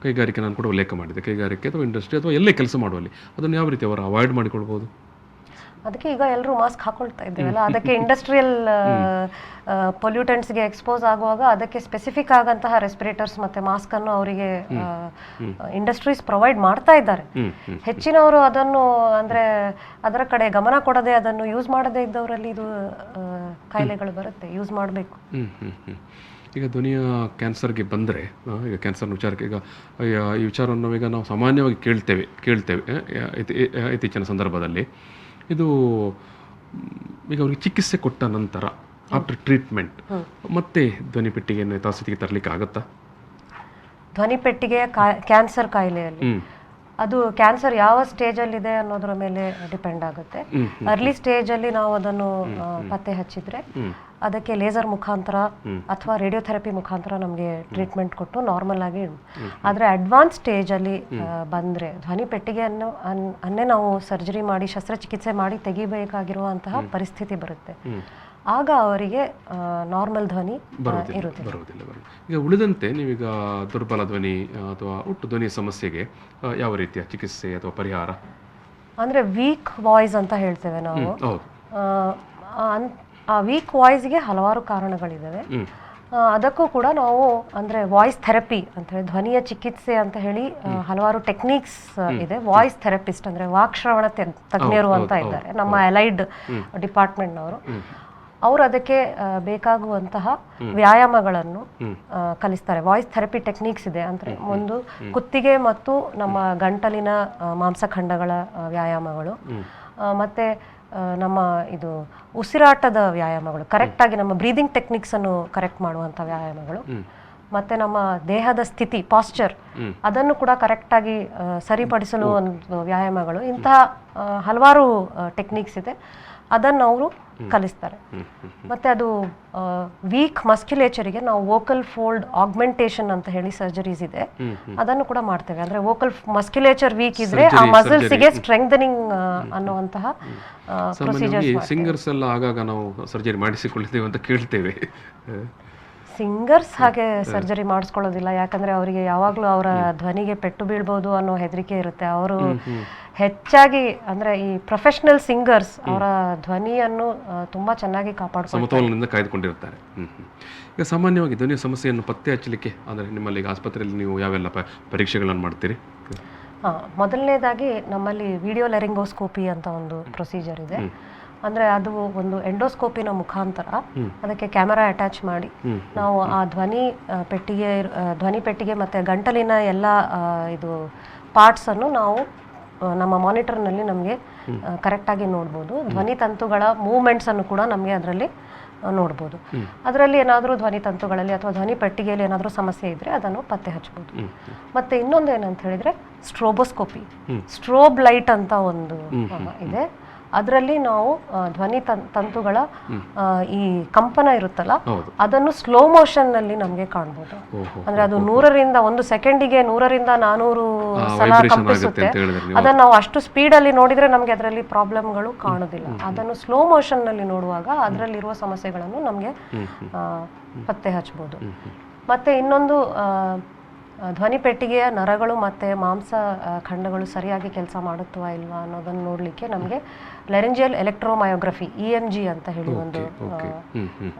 ಕೈಗಾರಿಕೆ ನಾನು ಕೂಡ ಉಲ್ಲೇಖ ಮಾಡಿದೆ. ಕೈಗಾರಿಕೆ ಅಥವಾ ಇಂಡಸ್ಟ್ರಿ ಅಥವಾ ಎಲ್ಲೇ ಕೆಲಸ ಮಾಡುವಲ್ಲಿ ಅದನ್ನು ಯಾವ ರೀತಿ ಅವರು ಅವಾಯ್ಡ್ ಮಾಡಿಕೊಳ್ಬೋದು? ಅದಕ್ಕೆ ಈಗ ಎಲ್ಲರೂ ಮಾಸ್ಕ್ ಹಾಕೊಳ್ತಾ ಇದ್ದೇವಲ್ಲ, ಅದಕ್ಕೆ ಇಂಡಸ್ಟ್ರಿಯಲ್ ಪೊಲ್ಯೂಟೆಂಟ್ಸ್ಗೆ ಎಕ್ಸ್ಪೋಸ್ ಆಗುವಾಗ ಅದಕ್ಕೆ ಸ್ಪೆಸಿಫಿಕ್ ಆದಂತಹ ರೆಸ್ಪಿರೇಟರ್ಸ್ ಮತ್ತೆ ಮಾಸ್ಕ್ ಅನ್ನು ಅವರಿಗೆ ಇಂಡಸ್ಟ್ರೀಸ್ ಪ್ರೊವೈಡ್ ಮಾಡ್ತಾ ಇದ್ದಾರೆ. ಹೆಚ್ಚಿನವರು ಅದನ್ನು ಅಂದ್ರೆ ಅದರ ಕಡೆ ಗಮನ ಕೊಡದೆ ಅದನ್ನು ಯೂಸ್ ಮಾಡದೇ ಇದ್ದವರಲ್ಲಿ ಇದು ಕಾಯಿಲೆಗಳು ಬರುತ್ತೆ. ಯೂಸ್ ಮಾಡಬೇಕು. ಈಗ ಧ್ವನಿಯ ಕ್ಯಾನ್ಸರ್ಗೆ ಬಂದರೆ, ಈಗ ಕ್ಯಾನ್ಸರ್ನ ವಿಚಾರಕ್ಕೆ ಈಗ ಈ ವಿಚಾರವನ್ನು ಈಗ ನಾವು ಸಾಮಾನ್ಯವಾಗಿ ಕೇಳ್ತೇವೆ ಇತ್ತೀಚಿನ ಸಂದರ್ಭದಲ್ಲಿ. ಇದು ಈಗ ಅವ್ರಿಗೆ ಚಿಕಿತ್ಸೆ ಕೊಟ್ಟ ನಂತರ ಆಫ್ಟರ್ ಟ್ರೀಟ್ಮೆಂಟ್ ಮತ್ತೆ ಧ್ವನಿಪೆಟ್ಟಿಗೆಯನ್ನು ಯಥಾಸ್ಥಿತಿಗೆ ತರಲಿಕ್ಕೆ ಆಗುತ್ತಾ? ಧ್ವನಿಪೆಟ್ಟಿಗೆಯ ಕ್ಯಾನ್ಸರ್ ಕಾಯಿಲೆಯಲ್ಲಿ ಅದು ಕ್ಯಾನ್ಸರ್ ಯಾವ ಸ್ಟೇಜಲ್ಲಿದೆ ಅನ್ನೋದ್ರ ಮೇಲೆ ಡಿಪೆಂಡ್ ಆಗುತ್ತೆ. ಅರ್ಲಿ ಸ್ಟೇಜಲ್ಲಿ ನಾವು ಅದನ್ನು ಪತ್ತೆ ಹಚ್ಚಿದ್ರೆ ಅದಕ್ಕೆ ಲೇಸರ್ ಮುಖಾಂತರ ಅಥವಾ ರೇಡಿಯೋಥೆರಪಿ ಮುಖಾಂತರ ನಮಗೆ ಟ್ರೀಟ್ಮೆಂಟ್ ಕೊಟ್ಟು ನಾರ್ಮಲ್ ಆಗಿ. ಆದರೆ ಅಡ್ವಾನ್ಸ್ ಸ್ಟೇಜಲ್ಲಿ ಬಂದರೆ ಧ್ವನಿಪೆಟ್ಟಿಗೆಯನ್ನು ಅನ್ನೇ ನಾವು ಸರ್ಜರಿ ಮಾಡಿ ಶಸ್ತ್ರಚಿಕಿತ್ಸೆ ಮಾಡಿ ತೆಗಿಬೇಕಾಗಿರುವಂತಹ ಪರಿಸ್ಥಿತಿ ಬರುತ್ತೆ. ಆಗ ಅವರಿಗೆ ನಾರ್ಮಲ್ ಧ್ವನಿ ಬರುವುದಿಲ್ಲ. ಈಗ ಉಳಿದಂತೆ ನೀವೀಗ ದುರ್ಬಲ ಧ್ವನಿ ಅಥವಾ ಒಟ್ಟು ಧ್ವನಿ ಸಮಸ್ಯೆಗೆ ಯಾವ ರೀತಿಯ ಚಿಕಿತ್ಸೆ ಅಥವಾ ಪರಿಹಾರ? ಅಂದರೆ ವೀಕ್ ವಾಯ್ಸ್ ಅಂತ ಹೇಳ್ತೇವೆ ನಾವು. ಆ ವೀಕ್ ವಾಯ್ಸ್ಗೆ ಹಲವಾರು ಕಾರಣಗಳಿದ್ದಾವೆ. ಅದಕ್ಕೂ ಕೂಡ ನಾವು ಅಂದರೆ ವಾಯ್ಸ್ ಥೆರಪಿ ಅಂತ ಹೇಳಿ, ಧ್ವನಿಯ ಚಿಕಿತ್ಸೆ ಅಂತ ಹೇಳಿ ಹಲವಾರು ಟೆಕ್ನಿಕ್ಸ್ ಇದೆ. ವಾಯ್ಸ್ ಥೆರಪಿಸ್ಟ್ ಅಂದರೆ ವಾಕ್ಶ್ರವಣ ತಜ್ಞರು ಅಂತ ಇದ್ದಾರೆ ನಮ್ಮ ಅಲೈಡ್ ಡಿಪಾರ್ಟ್ಮೆಂಟ್ನವರು. ಅವರು ಅದಕ್ಕೆ ಬೇಕಾಗುವಂತಹ ವ್ಯಾಯಾಮಗಳನ್ನು ಕಲಿಸ್ತಾರೆ. ವಾಯ್ಸ್ ಥೆರಪಿ ಟೆಕ್ನಿಕ್ಸ್ ಇದೆ. ಅಂದರೆ ಒಂದು ಕುತ್ತಿಗೆ ಮತ್ತು ನಮ್ಮ ಗಂಟಲಿನ ಮಾಂಸಖಂಡಗಳ ವ್ಯಾಯಾಮಗಳು, ಮತ್ತೆ ನಮ್ಮ ಇದು ಉಸಿರಾಟದ ವ್ಯಾಯಾಮಗಳು, ಕರೆಕ್ಟಾಗಿ ನಮ್ಮ ಬ್ರೀದಿಂಗ್ ಟೆಕ್ನಿಕ್ಸ್ ಅನ್ನು ಕರೆಕ್ಟ್ ಮಾಡುವಂಥ ವ್ಯಾಯಾಮಗಳು, ಮತ್ತೆ ನಮ್ಮ ದೇಹದ ಸ್ಥಿತಿ ಪಾಸ್ಚರ್ ಅದನ್ನು ಕೂಡ ಕರೆಕ್ಟಾಗಿ ಸರಿಪಡಿಸಲು ಒಂದು ವ್ಯಾಯಾಮಗಳು. ಇಂತಹ ಹಲವಾರು ಟೆಕ್ನಿಕ್ಸ್ ಇದೆ, ಅದನ್ನು ಅವರು ಕಲಿಸ್ತಾರೆ. ಮತ್ತೆ ಅದು ವೀಕ್ ಮಸ್ಕ್ಯುಲೇಚರಿಗೆ ನಾವು ವೋಕಲ್ ಫೋಲ್ಡ್ ಆಗ್ಮೆಂಟೇಷನ್ ಅಂತ ಹೇಳಿ ಸರ್ಜರೀಸ್ ಇದೆ, ಅದನ್ನು ಕೂಡ ಮಾಡ್ತೇವೆ. ಅಂದ್ರೆ ವೋಕಲ್ ಮಸ್ಕ್ಯುಲೇಚರ್ ವೀಕ್ ಇದ್ರೆ ಆ ಮಸಲ್ಸ್ಗೆ ಸ್ಟ್ರೆಂಥನಿಂಗ್ ಅನ್ನುವಂತಹ ಪ್ರೊಸೀಜರ್ಸ್. ಸಿಂಗರ್ಸ್ ಎಲ್ಲ ಆಗಾಗ ನಾವು ಸರ್ಜರಿ ಮಾಡಿಸಿಕೊಳ್ಳುತ್ತೇವೆ ಅಂತ ಕೇಳ್ತೇವೆ. ಸಿಂಗರ್ಸ್ ಹಾಗೆ ಸರ್ಜರಿ ಮಾಡಿಸ್ಕೊಳ್ಳೋದಿಲ್ಲ, ಯಾಕಂದ್ರೆ ಅವರಿಗೆ ಯಾವಾಗಲೂ ಅವರ ಧ್ವನಿಗೆ ಪೆಟ್ಟು ಬೀಳ್ಬೋದು ಅನ್ನೋ ಹೆದರಿಕೆ ಇರುತ್ತೆ. ಅವರು ಹೆಚ್ಚಾಗಿ ಅಂದ್ರೆ ಈ ಪ್ರೊಫೆಷನಲ್ ಸಿಂಗರ್ಸ್ ಅವರ ಧ್ವನಿಯನ್ನು ತುಂಬಾ ಚೆನ್ನಾಗಿ ಸಮತೋಲನದಿಂದ ಕಾಯ್ದುಕೊಂಡಿರ್ತಾರೆ. ಈಗ ಸಾಮಾನ್ಯವಾಗಿ ಧ್ವನಿಯ ಸಮಸ್ಯೆಯನ್ನು ಪತ್ತೆ ಹಚ್ಚಲಿಕ್ಕೆ ಅಂದ್ರೆ ನಿಮ್ಮಲ್ಲಿ ಆಸ್ಪತ್ರೆಯಲ್ಲಿ ನೀವು ಯಾವೆಲ್ಲ ಪರೀಕ್ಷೆಗಳನ್ನು ಮಾಡ್ತೀರಿ? ಮೊದಲನೇದಾಗಿ ನಮ್ಮಲ್ಲಿ ವಿಡಿಯೋ ಲೆರಿಂಗೋಸ್ಕೋಪಿ ಅಂತ ಒಂದು ಪ್ರೊಸೀಜರ್ ಇದೆ. ಅಂದರೆ ಅದು ಒಂದು ಎಂಡೋಸ್ಕೋಪಿನ ಮುಖಾಂತರ ಅದಕ್ಕೆ ಕ್ಯಾಮರಾ ಅಟ್ಯಾಚ್ ಮಾಡಿ ನಾವು ಆ ಧ್ವನಿ ಪೆಟ್ಟಿಗೆ ಮತ್ತು ಗಂಟಲಿನ ಎಲ್ಲ ಇದು ಪಾರ್ಟ್ಸನ್ನು ನಾವು ನಮ್ಮ ಮಾನಿಟರ್ನಲ್ಲಿ ನಮಗೆ ಕರೆಕ್ಟಾಗಿ ನೋಡ್ಬೋದು. ಧ್ವನಿ ತಂತುಗಳ ಮೂವ್ಮೆಂಟ್ಸನ್ನು ಕೂಡ ನಮಗೆ ಅದರಲ್ಲಿ ನೋಡ್ಬೋದು. ಅದರಲ್ಲಿ ಏನಾದರೂ ಧ್ವನಿ ತಂತುಗಳಲ್ಲಿ ಅಥವಾ ಧ್ವನಿ ಪೆಟ್ಟಿಗೆಯಲ್ಲಿ ಏನಾದರೂ ಸಮಸ್ಯೆ ಇದ್ದರೆ ಅದನ್ನು ಪತ್ತೆ ಹಚ್ಬೋದು. ಮತ್ತು ಇನ್ನೊಂದು ಏನಂತ ಹೇಳಿದರೆ ಸ್ಟ್ರೋಬೋಸ್ಕೋಪಿ, ಸ್ಟ್ರೋಬ್ ಲೈಟ್ ಅಂತ ಒಂದು ಇದೆ. ಅದರಲ್ಲಿ ನಾವು ಧ್ವನಿ ತಂತುಗಳ ಈ ಕಂಪನ ಇರುತ್ತಲ್ಲ ಅದನ್ನು ಸ್ಲೋ ಮೋಷನ್ನಲ್ಲಿ ನಮಗೆ ಕಾಣ್ಬೋದು. ಅಂದರೆ ಅದು 1 ಸೆಕೆಂಡಿಗೆ 100ರಿಂದ 400 ಸಲ ಕಂಪಿಸುತ್ತೆ. ಅದನ್ನು ನಾವು ಅಷ್ಟು ಸ್ಪೀಡಲ್ಲಿ ನೋಡಿದರೆ ನಮಗೆ ಅದರಲ್ಲಿ ಪ್ರಾಬ್ಲಮ್ಗಳು ಕಾಣೋದಿಲ್ಲ. ಅದನ್ನು ಸ್ಲೋ ಮೋಷನ್ನಲ್ಲಿ ನೋಡುವಾಗ ಅದರಲ್ಲಿರುವ ಸಮಸ್ಯೆಗಳನ್ನು ನಮಗೆ ಪತ್ತೆ ಹಚ್ಬೋದು. ಮತ್ತು ಇನ್ನೊಂದು ಧ್ವನಿ ಪೆಟ್ಟಿಗೆಯ ನರಗಳು ಮತ್ತು ಮಾಂಸ ಖಂಡಗಳು ಸರಿಯಾಗಿ ಕೆಲಸ ಮಾಡುತ್ತವಾ ಇಲ್ವಾ ಅನ್ನೋದನ್ನು ನೋಡಲಿಕ್ಕೆ ನಮಗೆ ಲೆರೆಂಜಿಯಲ್ ಎಲೆಕ್ಟ್ರೋಮಯೋಗ್ರಫಿ EMG ಅಂತ ಹೇಳಿ ಒಂದು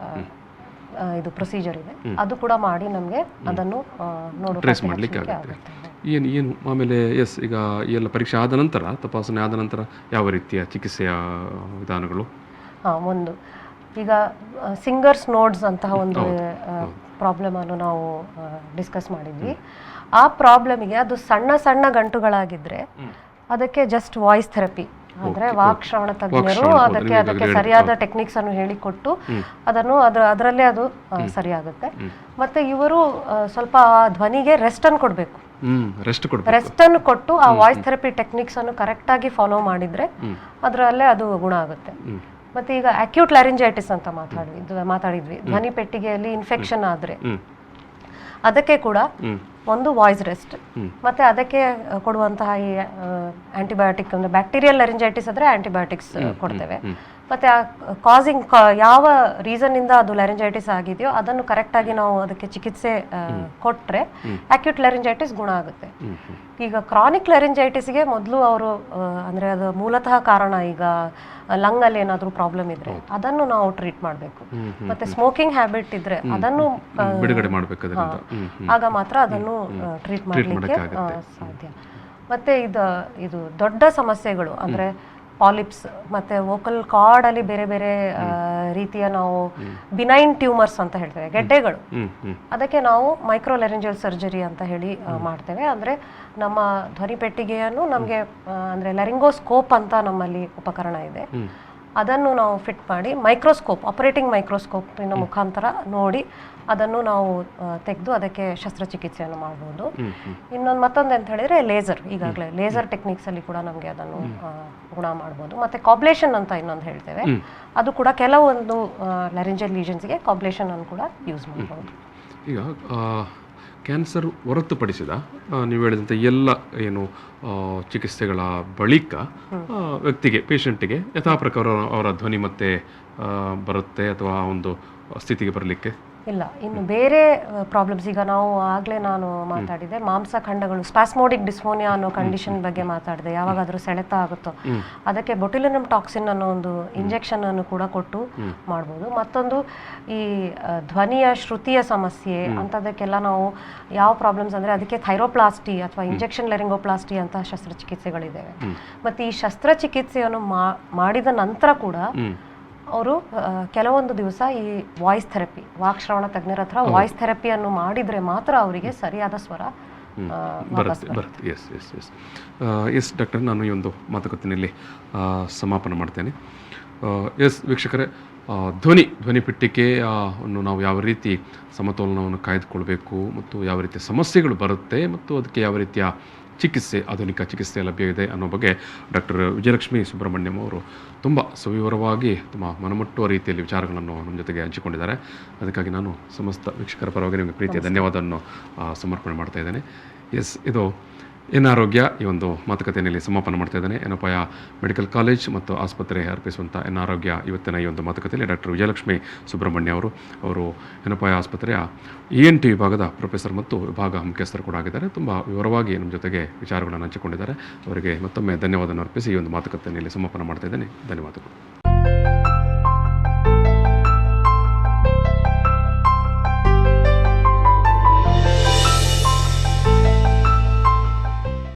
ಇದು ಪ್ರೊಸೀಜರ್ ಇದೆ. ಅದು ಕೂಡ ಮಾಡಿ ನಮಗೆ ಅದನ್ನು ಮಾಡಲಿಕ್ಕೆ ಆಗುತ್ತೆ. ಏನು ಆಮೇಲೆ ಈಗ ಎಲ್ಲ ಪರೀಕ್ಷೆ ಆದ ನಂತರ, ತಪಾಸಣೆ ಆದ ನಂತರ ಯಾವ ರೀತಿಯ ಚಿಕಿತ್ಸೆಯ ವಿಧಾನಗಳು? ಒಂದು ಈಗ ಸಿಂಗರ್ಸ್ ನೋಡ್ಸ್ ಅಂತಹ ಒಂದು ಪ್ರಾಬ್ಲಮನ್ನು ನಾವು ಡಿಸ್ಕಸ್ ಮಾಡಿದ್ವಿ. ಆ ಪ್ರಾಬ್ಲಮಿಗೆ ಅದು ಸಣ್ಣ ಸಣ್ಣ ಗಂಟುಗಳಾಗಿದ್ದರೆ ಅದಕ್ಕೆ ಜಸ್ಟ್ ವಾಯ್ಸ್ ಥೆರಪಿ ಅಂದರೆ ವಾಕ್ಶ್ರವಣ ತಜ್ಞರು ಅದಕ್ಕೆ ಸರಿಯಾದ ಟೆಕ್ನಿಕ್ಸ್ ಅನ್ನು ಹೇಳಿಕೊಟ್ಟು ಅದನ್ನು ಅದರಲ್ಲೇ ಅದು ಸರಿಯಾಗುತ್ತೆ. ಮತ್ತು ಇವರು ಸ್ವಲ್ಪ ಧ್ವನಿಗೆ ರೆಸ್ಟ್ ಅನ್ನು ಕೊಡಬೇಕು. ರೆಸ್ಟ್ ಅನ್ನು ಕೊಟ್ಟು ಆ ವಾಯ್ಸ್ ಥೆರಪಿ ಟೆಕ್ನಿಕ್ಸ್ ಅನ್ನು ಕರೆಕ್ಟಾಗಿ ಫಾಲೋ ಮಾಡಿದರೆ ಅದರಲ್ಲೇ ಅದು ಗುಣ ಆಗುತ್ತೆ. ಮತ್ತು ಈಗ ಅಕ್ಯೂಟ್ ಲ್ಯಾರಿಂಜೈಟಿಸ್ ಅಂತ ಮಾತಾಡಿದ್ವಿ. ಧ್ವನಿ ಪೆಟ್ಟಿಗೆಯಲ್ಲಿ ಇನ್ಫೆಕ್ಷನ್ ಆದರೆ ಅದಕ್ಕೆ ಕೂಡ ಒಂದು ವಾಯ್ಸ್ ರೆಸ್ಟ್, ಮತ್ತು ಅದಕ್ಕೆ ಕೊಡುವಂತಹ ಈ ಆಂಟಿಬಯೋಟಿಕ್ ಅಂದರೆ ಬ್ಯಾಕ್ಟೀರಿಯಲ್ ಲ್ಯಾರಿಂಜೈಟಿಸ್ ಆದರೆ ಆಂಟಿಬಯೋಟಿಕ್ಸ್ ಕೊಡ್ತೇವೆ. ಮತ್ತು ಯಾವ ರೀಸನ್ನಿಂದ ಅದು ಲ್ಯಾರಿಂಜೈಟಿಸ್ ಆಗಿದೆಯೋ ಅದನ್ನು ಕರೆಕ್ಟಾಗಿ ನಾವು ಅದಕ್ಕೆ ಚಿಕಿತ್ಸೆ ಕೊಟ್ಟರೆ ಅಕ್ಯೂಟ್ ಲ್ಯಾರಿಂಜೈಟಿಸ್ ಗುಣ ಆಗುತ್ತೆ. ಈಗ ಕ್ರಾನಿಕ್ ಲ್ಯಾರಿಂಜೈಟಿಸ್ಗೆ ಮೊದಲು ಅವರು ಅಂದರೆ ಅದು ಮೂಲತಃ ಕಾರಣ ಈಗ ಲಂಗಲ್ಲಿ ಏನಾದರೂ ಪ್ರಾಬ್ಲಮ್ ಇದ್ರೆ ಅದನ್ನು ನಾವು ಟ್ರೀಟ್ ಮಾಡಬೇಕು. ಮತ್ತೆ ಸ್ಮೋಕಿಂಗ್ ಹ್ಯಾಬಿಟ್ ಇದ್ರೆ ಅದನ್ನು ಬಿಡುಗಡೆ ಮಾಡಬೇಕು. ಆಗ ಮಾತ್ರ ಅದನ್ನು ಟ್ರೀಟ್ ಮಾಡಲಿಕ್ಕೆ ಸಾಧ್ಯ. ಮತ್ತೆ ಇದು ದೊಡ್ಡ ಸಮಸ್ಯೆಗಳು ಅಂದರೆ ಪಾಲಿಪ್ಸ್ ಮತ್ತೆ ವೋಕಲ್ ಕಾರ್ಡ್ ಅಲ್ಲಿ ಬೇರೆ ಬೇರೆ ರೀತಿಯ ನಾವು ಬಿನೈನ್ ಟ್ಯೂಮರ್ಸ್ ಅಂತ ಹೇಳ್ತೇವೆ, ಗೆಡ್ಡೆಗಳು. ಅದಕ್ಕೆ ನಾವು ಮೈಕ್ರೋ ಲೆರೆಂಜಿಯಲ್ ಸರ್ಜರಿ ಅಂತ ಹೇಳಿ ಮಾಡ್ತೇವೆ. ಅಂದ್ರೆ ನಮ್ಮ ಧ್ವನಿ ಪೆಟ್ಟಿಗೆಯನ್ನು ನಮಗೆ ಅಂದ್ರೆ ಲೆರಿಂಗೋಸ್ಕೋಪ್ ಅಂತ ನಮ್ಮಲ್ಲಿ ಉಪಕರಣ ಇದೆ. ಅದನ್ನು ನಾವು ಫಿಟ್ ಮಾಡಿ ಆಪರೇಟಿಂಗ್ ಮೈಕ್ರೋಸ್ಕೋಪಿನ ಮುಖಾಂತರ ನೋಡಿ ಅದನ್ನು ನಾವು ತೆಗೆದು ಅದಕ್ಕೆ ಶಸ್ತ್ರಚಿಕಿತ್ಸೆಯನ್ನು ಮಾಡ್ಬೋದು. ಮತ್ತೊಂದು ಅಂತ ಹೇಳಿದ್ರೆ ಲೇಸರ್, ಈಗಾಗಲೇ ಲೇಸರ್ ಟೆಕ್ನಿಕ್ಸ್ ಅಲ್ಲಿ ಕೂಡ ನಮಗೆ ಅದನ್ನು ಗುಣ ಮಾಡ್ಬೋದು. ಮತ್ತೆ ಕಾಬ್ಲೇಷನ್ ಅಂತ ಇನ್ನೊಂದು ಹೇಳ್ತೇವೆ, ಅದು ಕೂಡ ಕೆಲವೊಂದು ಲೆರೆಂಜಿಯಲ್ ಲೀಷನ್ಸ್ಗೆ ಕಾಬ್ಲೇಷನ್ ಅನ್ನು ಕೂಡ ಯೂಸ್ ಮಾಡ್ಬೋದು. ಈಗ ಕ್ಯಾನ್ಸರ್ ಹೊರತುಪಡಿಸಿದ ನೀವು ಹೇಳಿದಂತೆ ಎಲ್ಲ ಏನು ಚಿಕಿತ್ಸೆಗಳ ಬಳಿಕ ವ್ಯಕ್ತಿಗೆ ಪೇಷಂಟಿಗೆ ಯಥಾ ಪ್ರಕಾರ ಅವರ ಧ್ವನಿ ಮತ್ತೆ ಬರುತ್ತೆ ಅಥವಾ ಒಂದು ಸ್ಥಿತಿಗೆ ಬರಲಿಕ್ಕೆ ಇಲ್ಲ. ಇನ್ನು ಬೇರೆ ಪ್ರಾಬ್ಲಮ್ಸ್, ಈಗ ನಾನು ಮಾತಾಡಿದೆ ಮಾಂಸಖಂಡಗಳು ಸ್ಪಾಸ್ಮೋಡಿಕ್ ಡಿಸ್ಫೋನಿಯಾ ಅನ್ನೋ ಕಂಡೀಷನ್ ಬಗ್ಗೆ ಮಾತಾಡಿದೆ. ಯಾವಾಗಾದ್ರೂ ಸೆಳೆತ ಆಗುತ್ತೋ ಅದಕ್ಕೆ ಬೊಟ್ಯುಲಿನಮ್ ಟಾಕ್ಸಿನ್ ಅನ್ನೋ ಒಂದು ಇಂಜೆಕ್ಷನ್ ಅನ್ನು ಕೂಡ ಕೊಟ್ಟು ಮಾಡ್ಬೋದು. ಮತ್ತೊಂದು ಈ ಧ್ವನಿಯ ಶ್ರುತಿಯ ಸಮಸ್ಯೆ ಅಂಥದಕ್ಕೆಲ್ಲ ನಾವು ಯಾವ ಪ್ರಾಬ್ಲಮ್ಸ್ ಅಂದರೆ ಅದಕ್ಕೆ ಥೈರೋಪ್ಲಾಸ್ಟಿ ಅಥವಾ ಇಂಜೆಕ್ಷನ್ ಲೆರಿಂಗೋಪ್ಲಾಸ್ಟಿ ಅಂತ ಶಸ್ತ್ರಚಿಕಿತ್ಸೆಗಳಿದ್ದಾವೆ. ಮತ್ತು ಈ ಶಸ್ತ್ರಚಿಕಿತ್ಸೆಯನ್ನು ಮಾಡಿದ ನಂತರ ಕೂಡ ಅವರು ಕೆಲವೊಂದು ದಿವಸ ಈ ವಾಯ್ಸ್ ಥೆರಪಿ, ವಾಕ್ಶ್ರವಣ ತಜ್ಞರ ಹತ್ರ ವಾಯ್ಸ್ ಥೆರಪಿಯನ್ನು ಮಾಡಿದರೆ ಮಾತ್ರ ಅವರಿಗೆ ಸರಿಯಾದ ಸ್ವರ ಬರುತ್ತೆ. ಎಸ್ ಡಾಕ್ಟರ್, ನಾನು ಈ ಒಂದು ಮಾತುಕತೆಯಲ್ಲಿ ಸಮಾಪನ ಮಾಡ್ತೇನೆ. ವೀಕ್ಷಕರೇ, ಧ್ವನಿ ಪೆಟ್ಟಿಗೆಯನ್ನು ನಾವು ಯಾವ ರೀತಿ ಸಮತೋಲನವನ್ನು ಕಾಯ್ದುಕೊಳ್ಬೇಕು ಮತ್ತು ಯಾವ ರೀತಿಯ ಸಮಸ್ಯೆಗಳು ಬರುತ್ತೆ ಮತ್ತು ಅದಕ್ಕೆ ಯಾವ ರೀತಿಯ ಆಧುನಿಕ ಚಿಕಿತ್ಸೆ ಲಭ್ಯವಿದೆ ಅನ್ನೋ ಬಗ್ಗೆ ಡಾಕ್ಟರ್ ವಿಜಯಲಕ್ಷ್ಮಿ ಸುಬ್ರಹ್ಮಣ್ಯಂ ಅವರು ತುಂಬ ಸವಿವರವಾಗಿ ತುಂಬ ಮನಮುಟ್ಟುವ ರೀತಿಯಲ್ಲಿ ವಿಚಾರಗಳನ್ನು ನಮ್ಮ ಜೊತೆಗೆ ಹಂಚಿಕೊಂಡಿದ್ದಾರೆ. ಅದಕ್ಕಾಗಿ ನಾನು ಸಮಸ್ತ ವೀಕ್ಷಕರ ಪರವಾಗಿ ನಿಮಗೆ ಪ್ರೀತಿಯ ಧನ್ಯವಾದವನ್ನು ಸಮರ್ಪಣೆ ಮಾಡ್ತಾ ಇದ್ದೇನೆ. ಇದು ಆರೋಗ್ಯ ಈ ಒಂದು ಮಾತುಕತೆಯಲ್ಲಿ ಸಮಾಪನ ಮಾಡ್ತಾ ಇದ್ದೇನೆ. ಯೆನೆಪೋಯ ಮೆಡಿಕಲ್ ಕಾಲೇಜ್ ಮತ್ತು ಆಸ್ಪತ್ರೆ ಅರ್ಪಿಸುವಂಥ ಆರೋಗ್ಯ ಇವತ್ತಿನ ಈ ಒಂದು ಮಾತುಕತೆಯಲ್ಲಿ ಡಾಕ್ಟರ್ ವಿಜಯಲಕ್ಷ್ಮಿ ಸುಬ್ರಹ್ಮಣ್ಯ ಅವರು ಯೆನೆಪೋಯ ಆಸ್ಪತ್ರೆಯ ENT ವಿಭಾಗದ ಪ್ರೊಫೆಸರ್ ಮತ್ತು ವಿಭಾಗ ಮುಖ್ಯಸ್ಥರು ಕೂಡ ಆಗಿದ್ದಾರೆ. ತುಂಬ ವಿವರವಾಗಿ ನಮ್ಮ ಜೊತೆಗೆ ವಿಚಾರಗಳನ್ನು ಹಂಚಿಕೊಂಡಿದ್ದಾರೆ. ಅವರಿಗೆ ಮತ್ತೊಮ್ಮೆ ಧನ್ಯವಾದವನ್ನು ಅರ್ಪಿಸಿ ಈ ಒಂದು ಮಾತುಕತೆಯಲ್ಲಿ ಸಮಾಪನ ಮಾಡ್ತಾ ಇದ್ದೇನೆ. ಧನ್ಯವಾದಗಳು.